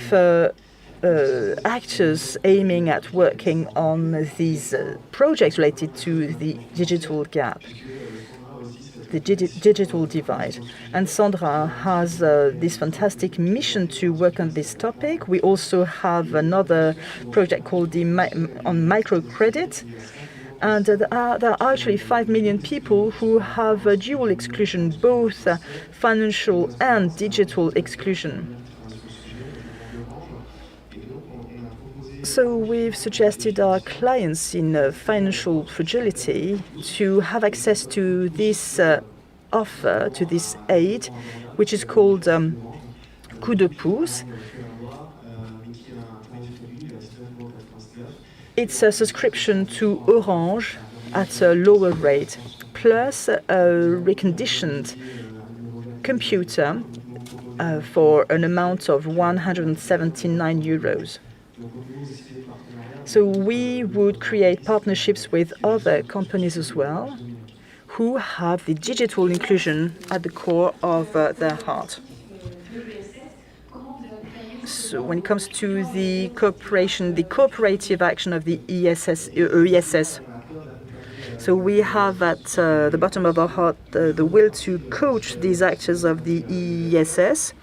for actors aiming at working on these projects related to the digital gap, the digital divide. And Sandra has this fantastic mission to work on this topic. We also have another project called on microcredit. And there are actually 5 million people who have dual exclusion, both financial and digital exclusion. So we've suggested our clients in financial fragility to have access to this offer, to this aid, which is called coup de pouce. It's a subscription to Orange at a lower rate, plus a reconditioned computer for an amount of 179 euros. So we would create partnerships with other companies as well, who have the digital inclusion at the core of their heart. So when it comes to the cooperation, the cooperative action of the ESS, so we have at the bottom of our heart the will to coach these actors of the ESS.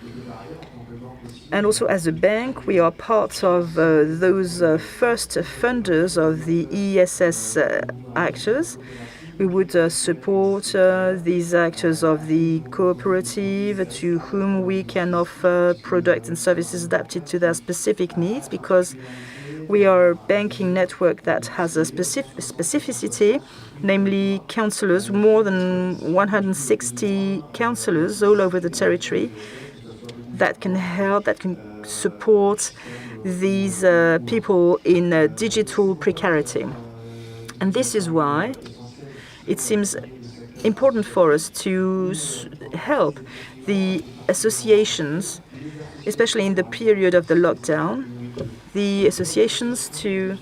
And also as a bank, we are part of those first funders of the ESS actors. We would support these actors of the cooperative to whom we can offer products and services adapted to their specific needs, because we are a banking network that has a specificity, namely counselors, more than 160 counselors all over the territory that can help, that can support these people in digital precarity. And this is why it seems important for us to help the associations, especially in the period of the lockdown, the associations to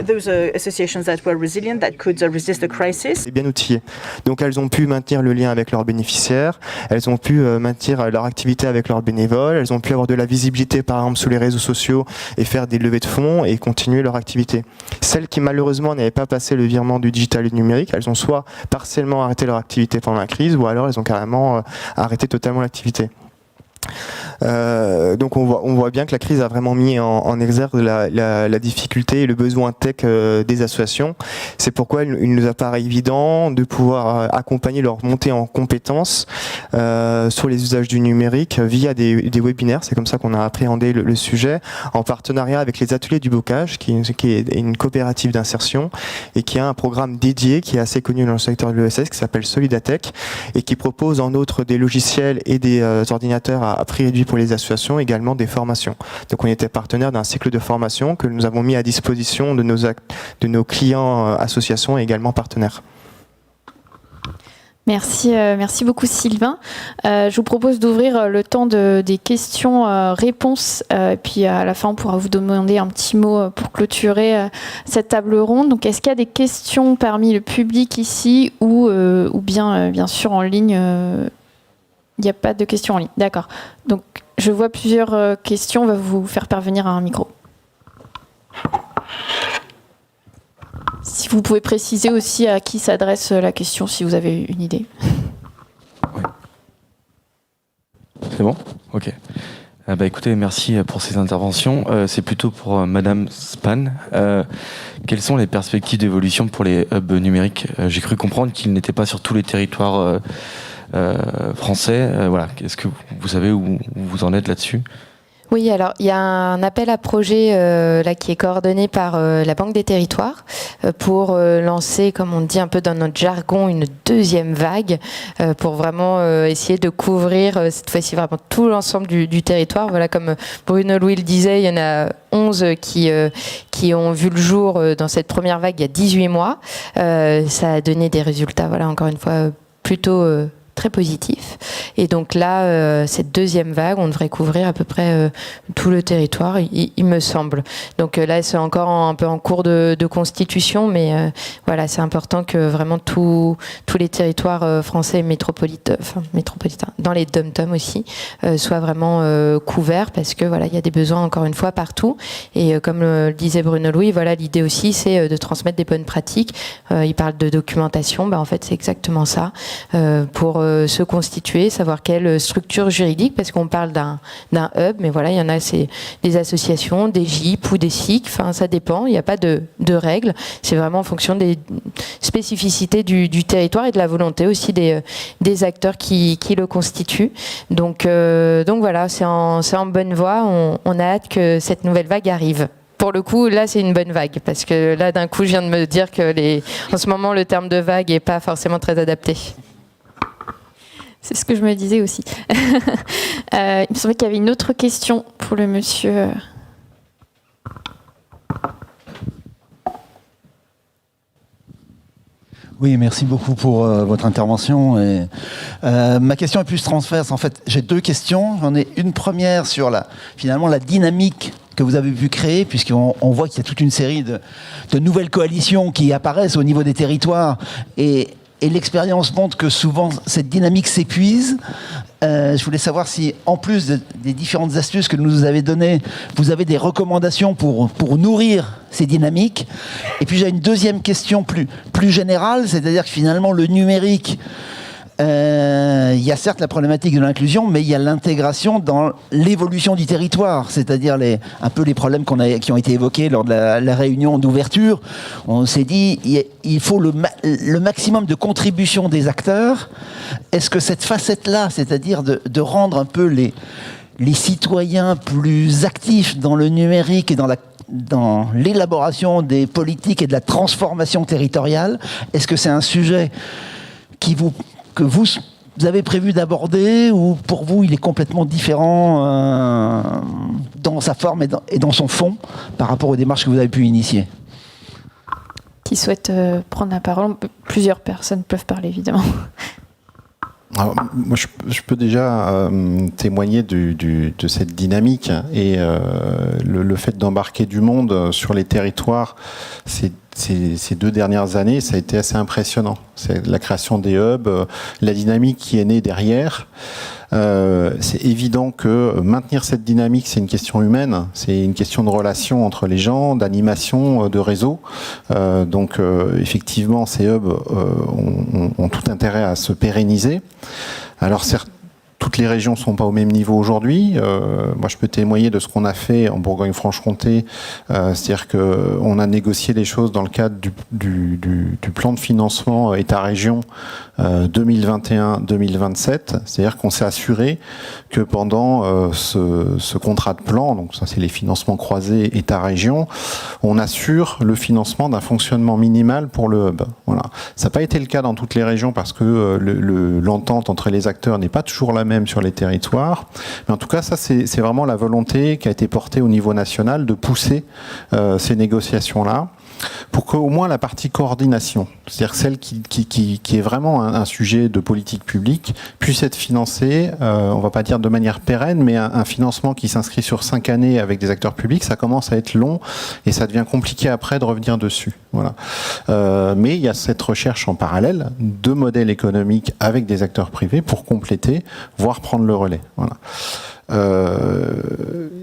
those associations that were resilient, that could resist the crisis. Bien outillées. Donc elles ont pu maintenir le lien avec leurs bénéficiaires, elles ont pu maintenir leur activité avec leurs bénévoles, elles ont pu avoir de la visibilité par exemple sur les réseaux sociaux et faire des levées de fonds et continuer leur activité. Celles qui malheureusement n'avaient pas passé le virement du digital et du numérique, elles ont soit partiellement arrêté leur activité pendant la crise, ou alors elles ont carrément arrêté totalement l'activité. Donc on voit bien que la crise a vraiment mis en exergue la difficulté et le besoin tech des associations. C'est pourquoi il nous apparaît évident de pouvoir accompagner leur montée en compétences sur les usages du numérique via des webinaires. C'est comme ça qu'on a appréhendé le sujet, en partenariat avec les ateliers du bocage, qui est une coopérative d'insertion et qui a un programme dédié qui est assez connu dans le secteur de l'ESS, qui s'appelle Solidatech, et qui propose en outre des logiciels et des ordinateurs à prix réduit pour les associations, également des formations. Donc on était partenaire d'un cycle de formation que nous avons mis à disposition de nos clients associations et également partenaires. Merci beaucoup Sylvain. Je vous propose d'ouvrir le temps des questions-réponses, puis à la fin on pourra vous demander un petit mot pour clôturer cette table ronde. Donc est-ce qu'il y a des questions parmi le public ici ou bien sûr en ligne? Il n'y a pas de questions en ligne, d'accord. Donc je vois plusieurs questions, on va vous faire parvenir à un micro. Si vous pouvez préciser aussi à qui s'adresse la question, si vous avez une idée. Ouais. C'est bon ? Ok. Écoutez, merci pour ces interventions. C'est plutôt pour Madame Span. Quelles sont les perspectives d'évolution pour les hubs numériques ? J'ai cru comprendre qu'ils n'étaient pas sur tous les territoires français. Voilà. Est-ce que vous savez où vous en êtes là-dessus ? Oui, alors il y a un appel à projet là qui est coordonné par la Banque des Territoires pour lancer, comme on dit un peu dans notre jargon, une deuxième vague pour vraiment essayer de couvrir cette fois-ci vraiment tout l'ensemble du territoire. Voilà, comme Bruno Louis le disait, il y en a 11 qui ont vu le jour dans cette première vague il y a 18 mois. Ça a donné des résultats, voilà, encore une fois, plutôt très positif. Et donc là, cette deuxième vague, on devrait couvrir à peu près tout le territoire, il me semble. Donc là, c'est encore un peu en cours de constitution, mais voilà, c'est important que vraiment tous les territoires français métropolitains, dans les dom-toms aussi, soient vraiment couverts, parce que voilà, il y a des besoins encore une fois partout. Et comme le disait Bruno Louis, voilà, l'idée aussi, c'est de transmettre des bonnes pratiques. Il parle de documentation, en fait, c'est exactement ça, pour se constituer, savoir quelle structure juridique, parce qu'on parle d'un hub, mais voilà, il y en a, c'est des associations, des GIP ou des SIC, enfin ça dépend, il n'y a pas de règles, c'est vraiment en fonction des spécificités du territoire et de la volonté aussi des acteurs qui le constituent. Donc voilà, c'est en bonne voie, on a hâte que cette nouvelle vague arrive. Pour le coup, là, c'est une bonne vague, parce que là, d'un coup, je viens de me dire que en ce moment, le terme de vague n'est pas forcément très adapté. C'est ce que je me disais aussi. Il me semblait qu'il y avait une autre question pour le monsieur. Oui, merci beaucoup pour votre intervention. Et, ma question est plus transverse. En fait, j'ai deux questions. J'en ai une première sur finalement la dynamique que vous avez pu créer, puisqu'on voit qu'il y a toute une série de nouvelles coalitions qui apparaissent au niveau des territoires. Et l'expérience montre que souvent, cette dynamique s'épuise. Je voulais savoir si, en plus des différentes astuces que nous avez données, vous avez des recommandations pour nourrir ces dynamiques. Et puis j'ai une deuxième question plus générale, c'est-à-dire que finalement, le numérique, il y a certes la problématique de l'inclusion, mais il y a l'intégration dans l'évolution du territoire, c'est-à-dire un peu les problèmes qui ont été évoqués lors de la réunion d'ouverture. On s'est dit il faut le maximum de contribution des acteurs. Est-ce que cette facette-là, c'est-à-dire de rendre un peu les citoyens plus actifs dans le numérique et dans l'élaboration des politiques et de la transformation territoriale, est-ce que c'est un sujet que vous avez prévu d'aborder, ou pour vous il est complètement différent dans sa forme et dans son fond par rapport aux démarches que vous avez pu initier? Qui souhaite prendre la parole? Plusieurs personnes peuvent parler, évidemment. Alors, moi, je peux déjà témoigner de cette dynamique, et le fait d'embarquer du monde sur les territoires, ces 2 dernières années, ça a été assez impressionnant. C'est la création des hubs, la dynamique qui est née derrière. C'est évident que maintenir cette dynamique, c'est une question humaine, c'est une question de relation entre les gens, d'animation, de réseau. Donc effectivement, ces hubs ont tout intérêt à se pérenniser. Alors certes, toutes les régions ne sont pas au même niveau aujourd'hui. Moi, je peux témoigner de ce qu'on a fait en Bourgogne-Franche-Comté. C'est-à-dire qu'on a négocié les choses dans le cadre du plan de financement État-région 2021-2027. C'est-à-dire qu'on s'est assuré que pendant ce contrat de plan, donc ça c'est les financements croisés État-région, on assure le financement d'un fonctionnement minimal pour le hub. Voilà. Ça n'a pas été le cas dans toutes les régions, parce que l'entente entre les acteurs n'est pas toujours la même sur les territoires. Mais en tout cas, ça c'est vraiment la volonté qui a été portée au niveau national de pousser ces négociations-là, pour qu'au moins la partie coordination, c'est-à-dire celle qui est vraiment un sujet de politique publique, puisse être financée, on va pas dire de manière pérenne, mais un financement qui s'inscrit sur 5 années avec des acteurs publics, ça commence à être long et ça devient compliqué après de revenir dessus. Voilà. Mais il y a cette recherche en parallèle de modèles économiques avec des acteurs privés pour compléter, voire prendre le relais. Voilà.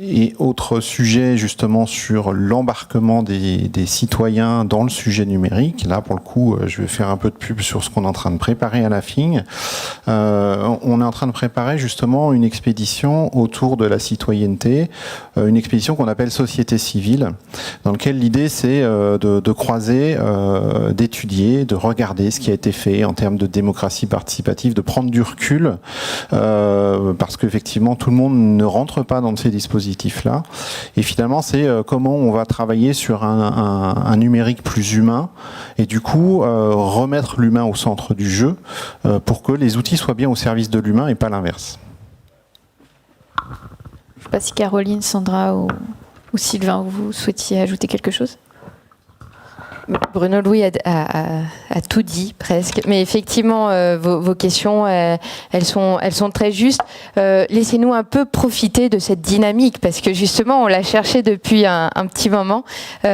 Et Et autre sujet justement sur l'embarquement des citoyens dans le sujet numérique. Là, pour le coup, je vais faire un peu de pub sur ce qu'on est en train de préparer à la FIG. On est en train de préparer justement une expédition autour de la citoyenneté, une expédition qu'on appelle société civile, dans laquelle l'idée c'est de croiser, d'étudier, de regarder ce qui a été fait en termes de démocratie participative, de prendre du recul, parce qu'effectivement tout le monde ne rentre pas dans ces dispositifs-là. Et finalement, c'est comment on va travailler sur un numérique plus humain et du coup remettre l'humain au centre du jeu pour que les outils soient bien au service de l'humain et pas l'inverse. Je ne sais pas si Caroline, Sandra ou Sylvain, vous souhaitiez ajouter quelque chose? Bruno Louis a tout dit presque, mais effectivement vos questions elles sont très justes. Laissez-nous un peu profiter de cette dynamique parce que justement on l'a cherché depuis un petit moment. Il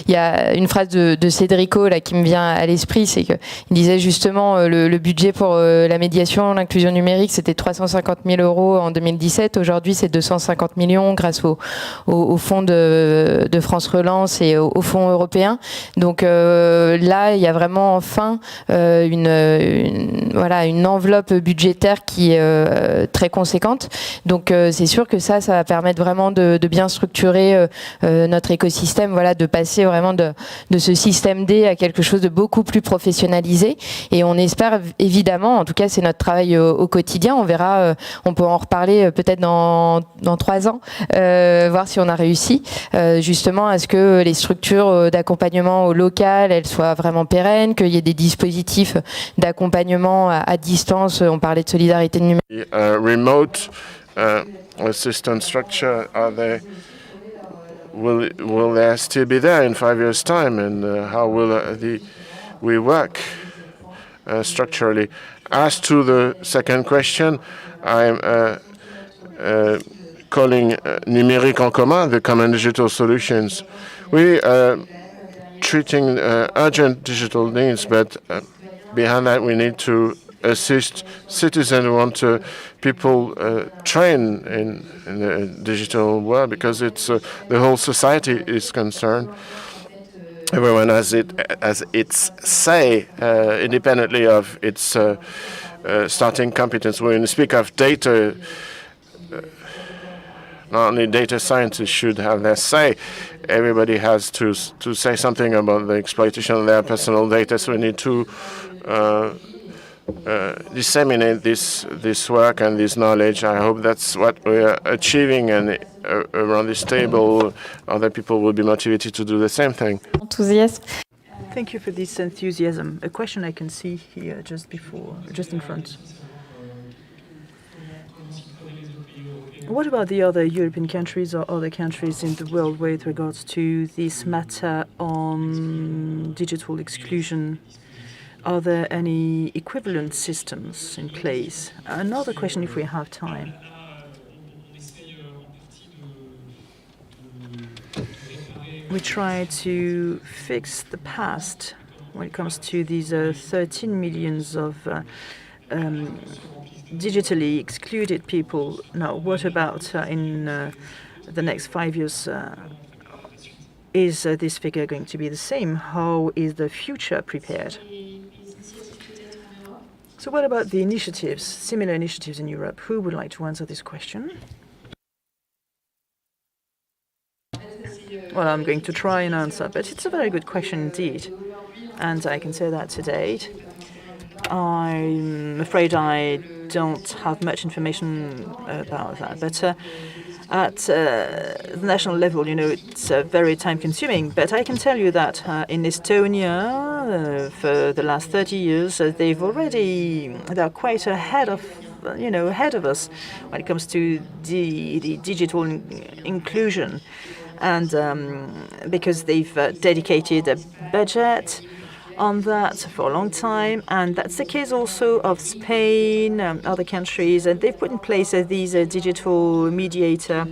y a une phrase de Cédrico là qui me vient à l'esprit, c'est que il disait justement le budget pour la médiation, l'inclusion numérique, c'était 350 000 € en 2017. Aujourd'hui c'est 250 millions grâce au fonds de France Relance et au fonds européen. Donc là, il y a vraiment enfin une enveloppe budgétaire qui est très conséquente. Donc c'est sûr que ça va permettre vraiment de bien structurer notre écosystème, voilà, de passer vraiment de ce système D à quelque chose de beaucoup plus professionnalisé. Et on espère évidemment, en tout cas c'est notre travail au quotidien, on verra, on peut en reparler peut-être dans 3 ans, voir si on a réussi justement à ce que les structures d'accompagnement au local, elles soient vraiment pérennes, qu'il y ait des dispositifs d'accompagnement à distance. On parlait de solidarité numérique. Remote assistance structure, will they still be there in 5 years' time, and how will we work structurally? As to the second question, I'm calling numérique en commun, the common digital solutions. We treating urgent digital needs, but behind that we need to assist citizens who want people train in the digital world, because it's the whole society is concerned. Everyone has its say, independently of its starting competence. When you speak of data, not only data scientists should have their say. Everybody has to say something about the exploitation of their personal data. So we need to disseminate this work and this knowledge. I hope that's what we are achieving, and around this table, other people will be motivated to do the same thing. Enthusiasme. Thank you for this enthusiasm. A question I can see here just in front. What about the other European countries or other countries in the world with regards to this matter on digital exclusion? Are there any equivalent systems in place? Another question, if we have time. We try to fix the past when it comes to these 13 millions of digitally excluded people. Now, what about in the next 5 years? Is this figure going to be the same? How is the future prepared? So what about the initiatives, similar initiatives in Europe? Who would like to answer this question? Well, I'm going to try and answer, but it's a very good question indeed. And I can say that to date, I'm afraid I don't have much information about that. But at the national level, you know, it's very time-consuming. But I can tell you that in Estonia, for the last 30 years, they're quite ahead of us when it comes to the digital inclusion. And because they've dedicated a budget on that for a long time, and that's the case also of Spain, other countries, and they've put in place these digital mediator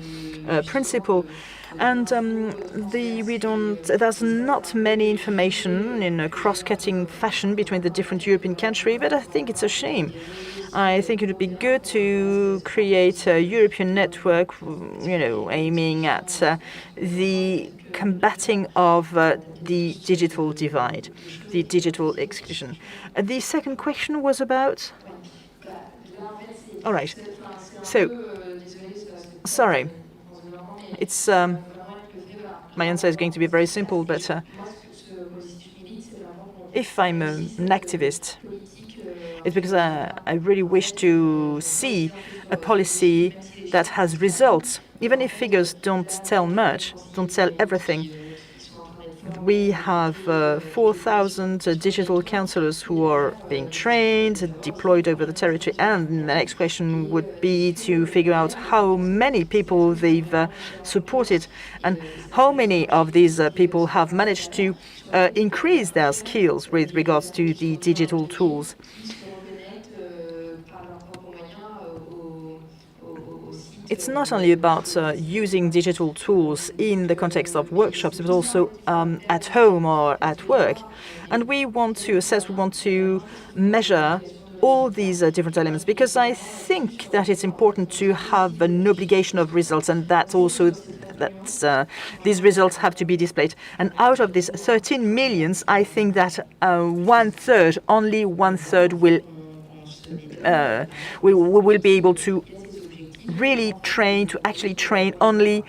principle. And there's not many information in a cross-cutting fashion between the different European countries, but I think it's a shame. I think it would be good to create a European network, aiming at the combating of the digital divide, the digital exclusion. The second question was about. All right. So, sorry. It's my answer is going to be very simple, but if I'm an activist, it's because I really wish to see a policy that has results. Even if figures don't tell much, don't tell everything. We have 4,000 digital counselors who are being trained, deployed over the territory, and the next question would be to figure out how many people they've supported and how many of these people have managed to increase their skills with regards to the digital tools. It's not only about using digital tools in the context of workshops, but also at home or at work. And we want to assess, we want to measure all these different elements, because I think that it's important to have an obligation of results, and that also these results have to be displayed. And out of these 13 millions, I think that only one third will be able to really actually train only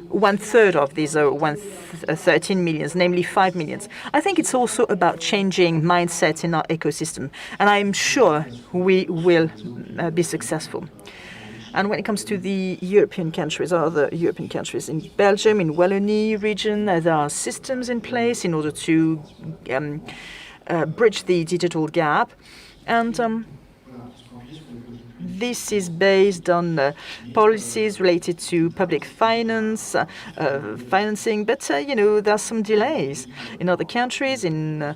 1/3 of these 13 millions, namely 5 millions. I think it's also about changing mindset in our ecosystem, and I'm sure we will be successful. And when it comes to the European countries, other European countries, in Belgium, in Wallonie region, there are systems in place in order to bridge the digital gap. And this is based on policies related to public financing, but there are some delays in other countries. In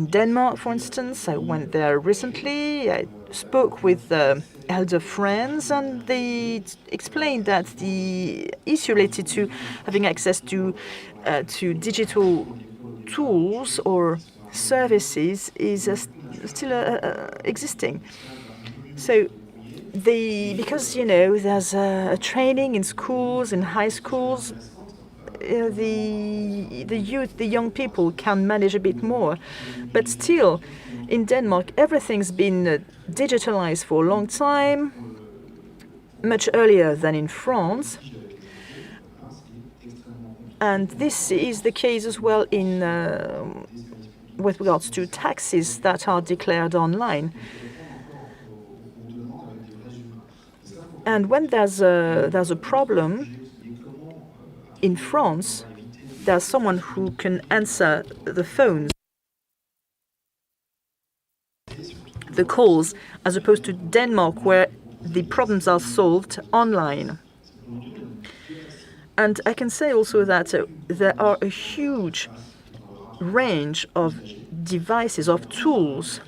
Denmark, for instance, I went there recently. I spoke with elder friends, and they explained that the issue related to having access to digital tools or services is still existing. So because there's a training in schools, in high schools, the youth, the young people can manage a bit more. But still, in Denmark, everything's been digitalized for a long time, much earlier than in France. And this is the case as well in with regards to taxes that are declared online. And when there's a problem in France, there's someone who can answer the phones, the calls, as opposed to Denmark, where the problems are solved online. And I can say also that there are a huge range of devices, of tools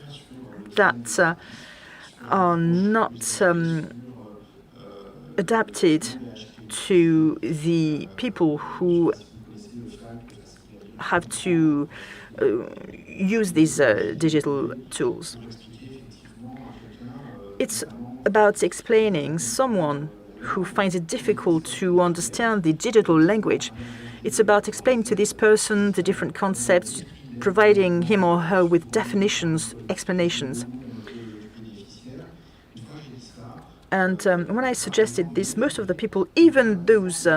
that are not adapted to the people who have to use these digital tools. It's about explaining someone who finds it difficult to understand the digital language. It's about explaining to this person the different concepts, providing him or her with definitions, explanations. And when I suggested this, most of the people, even those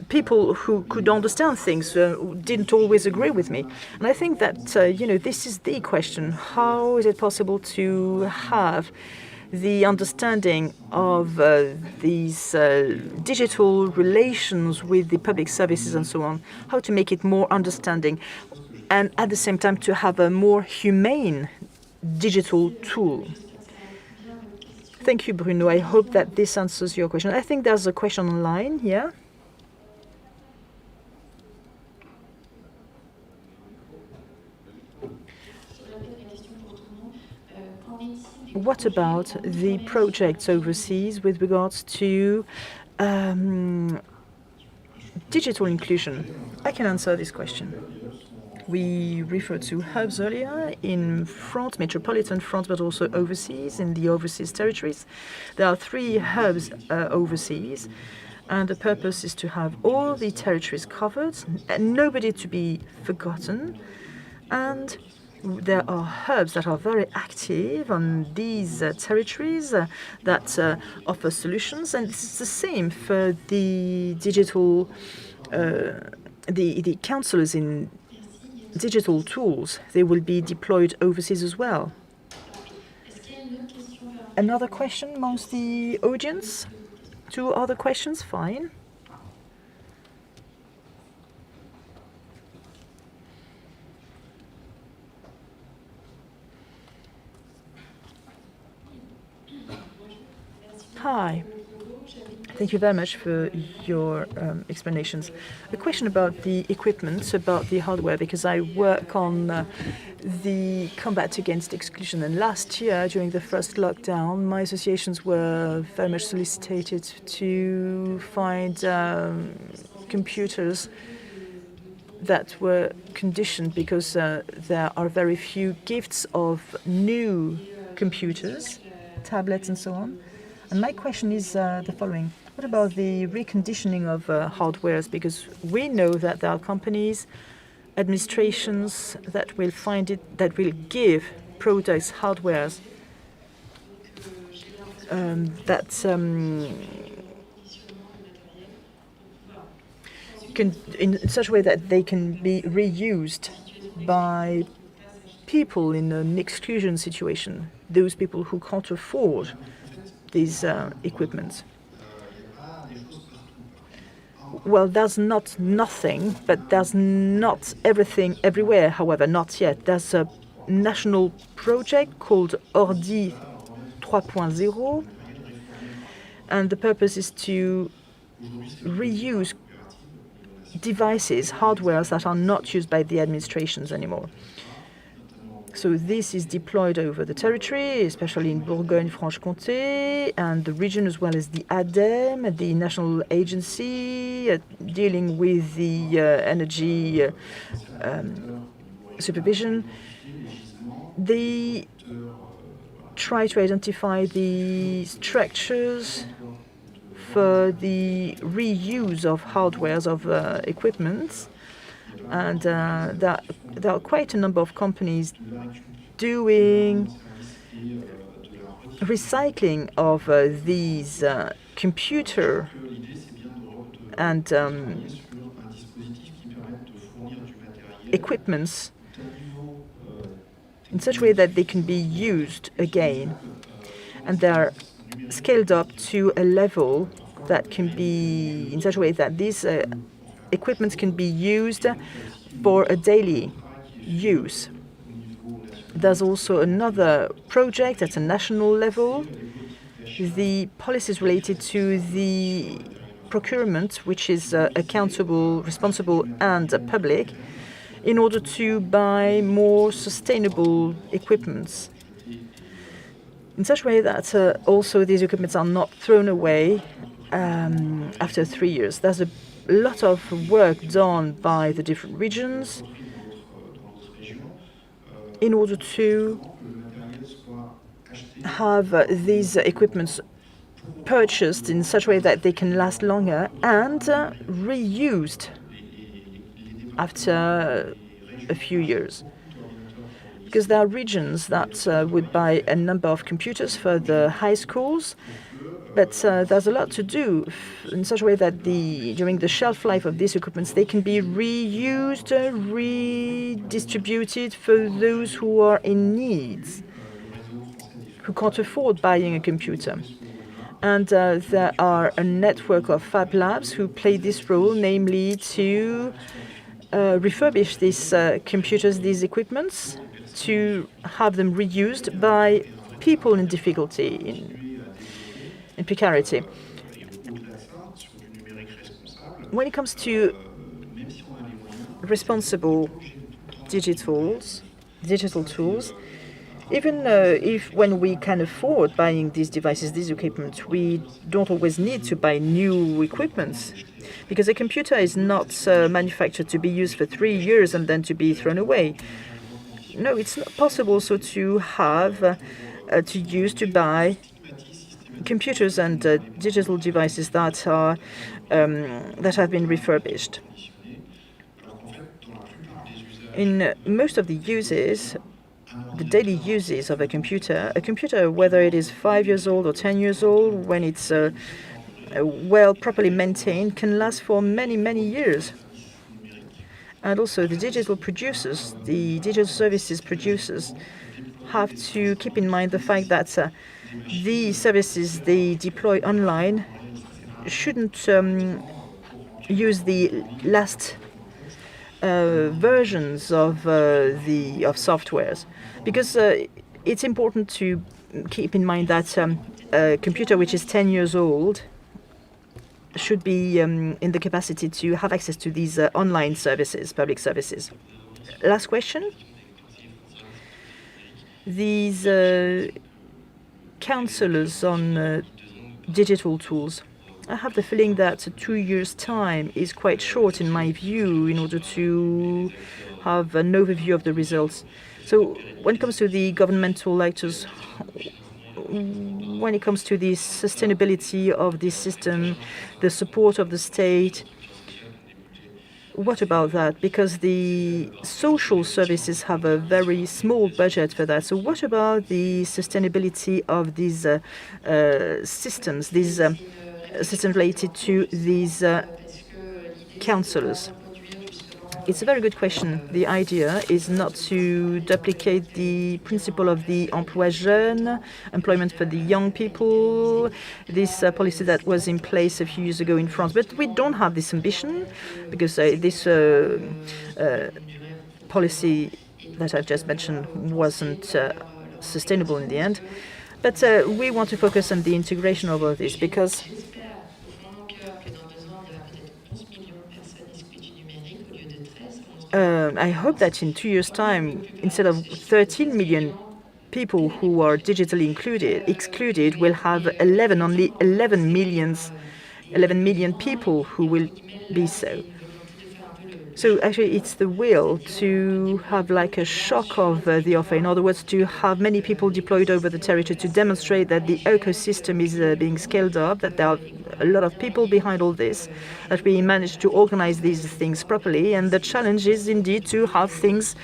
people who could understand things, didn't always agree with me. And I think that, this is the question. How is it possible to have the understanding of these digital relations with the public services and so on, how to make it more understanding, and at the same time to have a more humane digital tool. Thank you, Bruno. I hope that this answers your question. I think there's a question online here. what about the projects overseas with regards to digital inclusion? I can answer this question. We referred to hubs earlier in France, metropolitan France, but also overseas, in the overseas territories. There are 3 hubs overseas, and the purpose is to have all the territories covered and nobody to be forgotten. And there are hubs that are very active on these territories that offer solutions, and it's the same for the digital, the counselors in digital tools. They will be deployed overseas as well. Another question amongst the audience? 2 other questions? Fine. Hi. Thank you very much for your explanations. A question about the equipment, about the hardware, because I work on the combat against exclusion. And last year, during the first lockdown, my associations were very much solicited to find computers that were conditioned because there are very few gifts of new computers, tablets and so on. And my question is the following. What about the reconditioning of hardwares? Because we know that there are companies, administrations that will give products, hardwares in such a way that they can be reused by people in an exclusion situation, those people who can't afford these equipment. Well, there's not nothing, but there's not everything everywhere, however, not yet. There's a national project called Ordi 3.0, and the purpose is to reuse devices, hardwares that are not used by the administrations anymore. So this is deployed over the territory, especially in Bourgogne-Franche-Comté, and the region, as well as the ADEME, the national agency dealing with the energy supervision. They try to identify the structures for the reuse of hardwares, of equipment. And there are quite a number of companies doing recycling of these computer and equipments in such a way that they can be used again. And they're scaled up to a level that can be in such a way that these equipment can be used for a daily use. There's also another project at a national level. The policies related to the procurement, which is accountable, responsible, and public, in order to buy more sustainable equipments. In such a way that also these equipments are not thrown away after 3 years. There's a lot of work done by the different regions in order to have these equipments purchased in such a way that they can last longer and reused after a few years. Because there are regions that would buy a number of computers for the high schools, but there's a lot to do in such a way that during the shelf life of these equipments, they can be reused, redistributed for those who are in need, who can't afford buying a computer. And there are a network of Fab Labs who play this role, namely to refurbish these computers, these equipments, to have them reused by people in difficulty, in precarity. When it comes to responsible digital tools, Even if when we can afford buying these devices, these equipment, we don't always need to buy new equipment, because a computer is not manufactured to be used for 3 years and then to be thrown away. No, it's not possible so to have to buy computers and digital devices that are that have been refurbished. In most of the uses, the daily uses of a computer, whether it is 5 years old or 10 years old, when it's well properly maintained, can last for many, many years. And also the digital producers, the digital services producers, have to keep in mind the fact that the services they deploy online shouldn't use the last versions of softwares, because it's important to keep in mind that a computer which is 10 years old should be in the capacity to have access to these online services, public services. Last question. These counselors on digital tools. I have the feeling that 2 years' time is quite short in my view in order to have an overview of the results. So when it comes to the governmental actors, when it comes to the sustainability of this system, the support of the state, what about that? Because the social services have a very small budget for that. So what about the sustainability of these systems, systems related to these counselors? It's a very good question. The idea is not to duplicate the principle of the emploi jeune, employment for the young people, this policy that was in place a few years ago in France. But we don't have this ambition, because this policy that I've just mentioned wasn't sustainable in the end. But we want to focus on the integration of all this, because I hope that in 2 years' time, instead of 13 million people who are digitally excluded, we'll have only 11 million people who will be so. So actually, it's the will to have like a shock of the offer. In other words, to have many people deployed over the territory to demonstrate that the ecosystem is being scaled up, that there are a lot of people behind all this, that we managed to organize these things properly. And the challenge is indeed to have these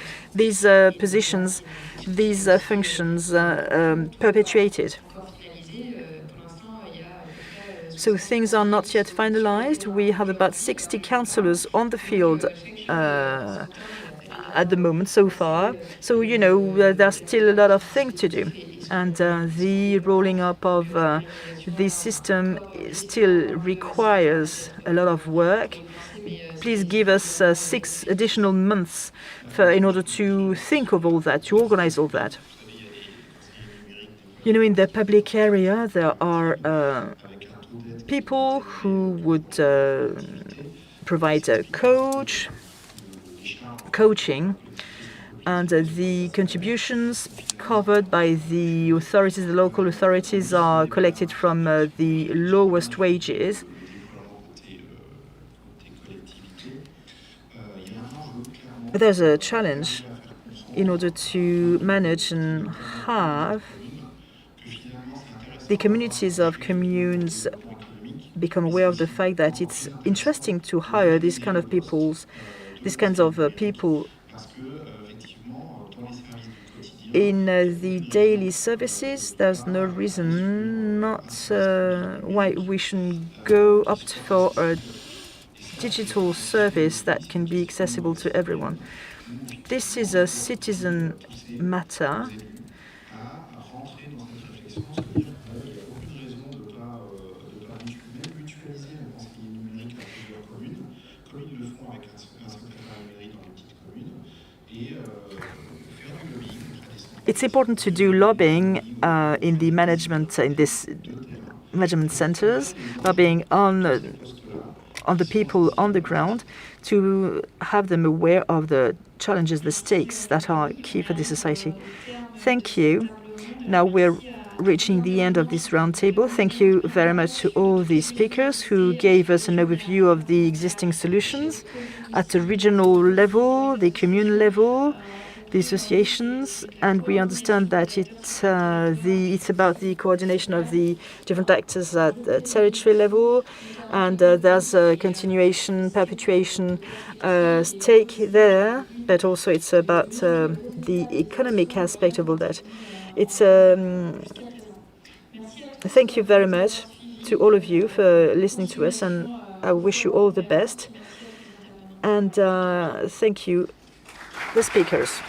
positions, these functions perpetuated. So things are not yet finalized. We have about 60 councillors on the field at the moment so far. So, there's still a lot of things to do. And the rolling up of this system still requires a lot of work. Please give us 6 additional months in order to think of all that, to organize all that. In the public area, there are people who would provide coaching, and the contributions covered by the authorities, the local authorities, are collected from the lowest wages. There's a challenge in order to manage and have the communities of communes become aware of the fact that it's interesting to hire these kinds of people. In the daily services, there's no reason why we shouldn't go up for a digital service that can be accessible to everyone. This is a citizen matter. It's important to do lobbying in the management centers, lobbying on the people on the ground, to have them aware of the challenges, the stakes that are key for the society. Thank you. Now we're reaching the end of this roundtable. Thank you very much to all the speakers who gave us an overview of the existing solutions at the regional level, the commune level, the associations, and we understand that it's about the coordination of the different actors at the territory level, and there's a continuation, perpetuation stake there, but also it's about the economic aspect of all that. It's thank you very much to all of you for listening to us, and I wish you all the best. And thank you, the speakers.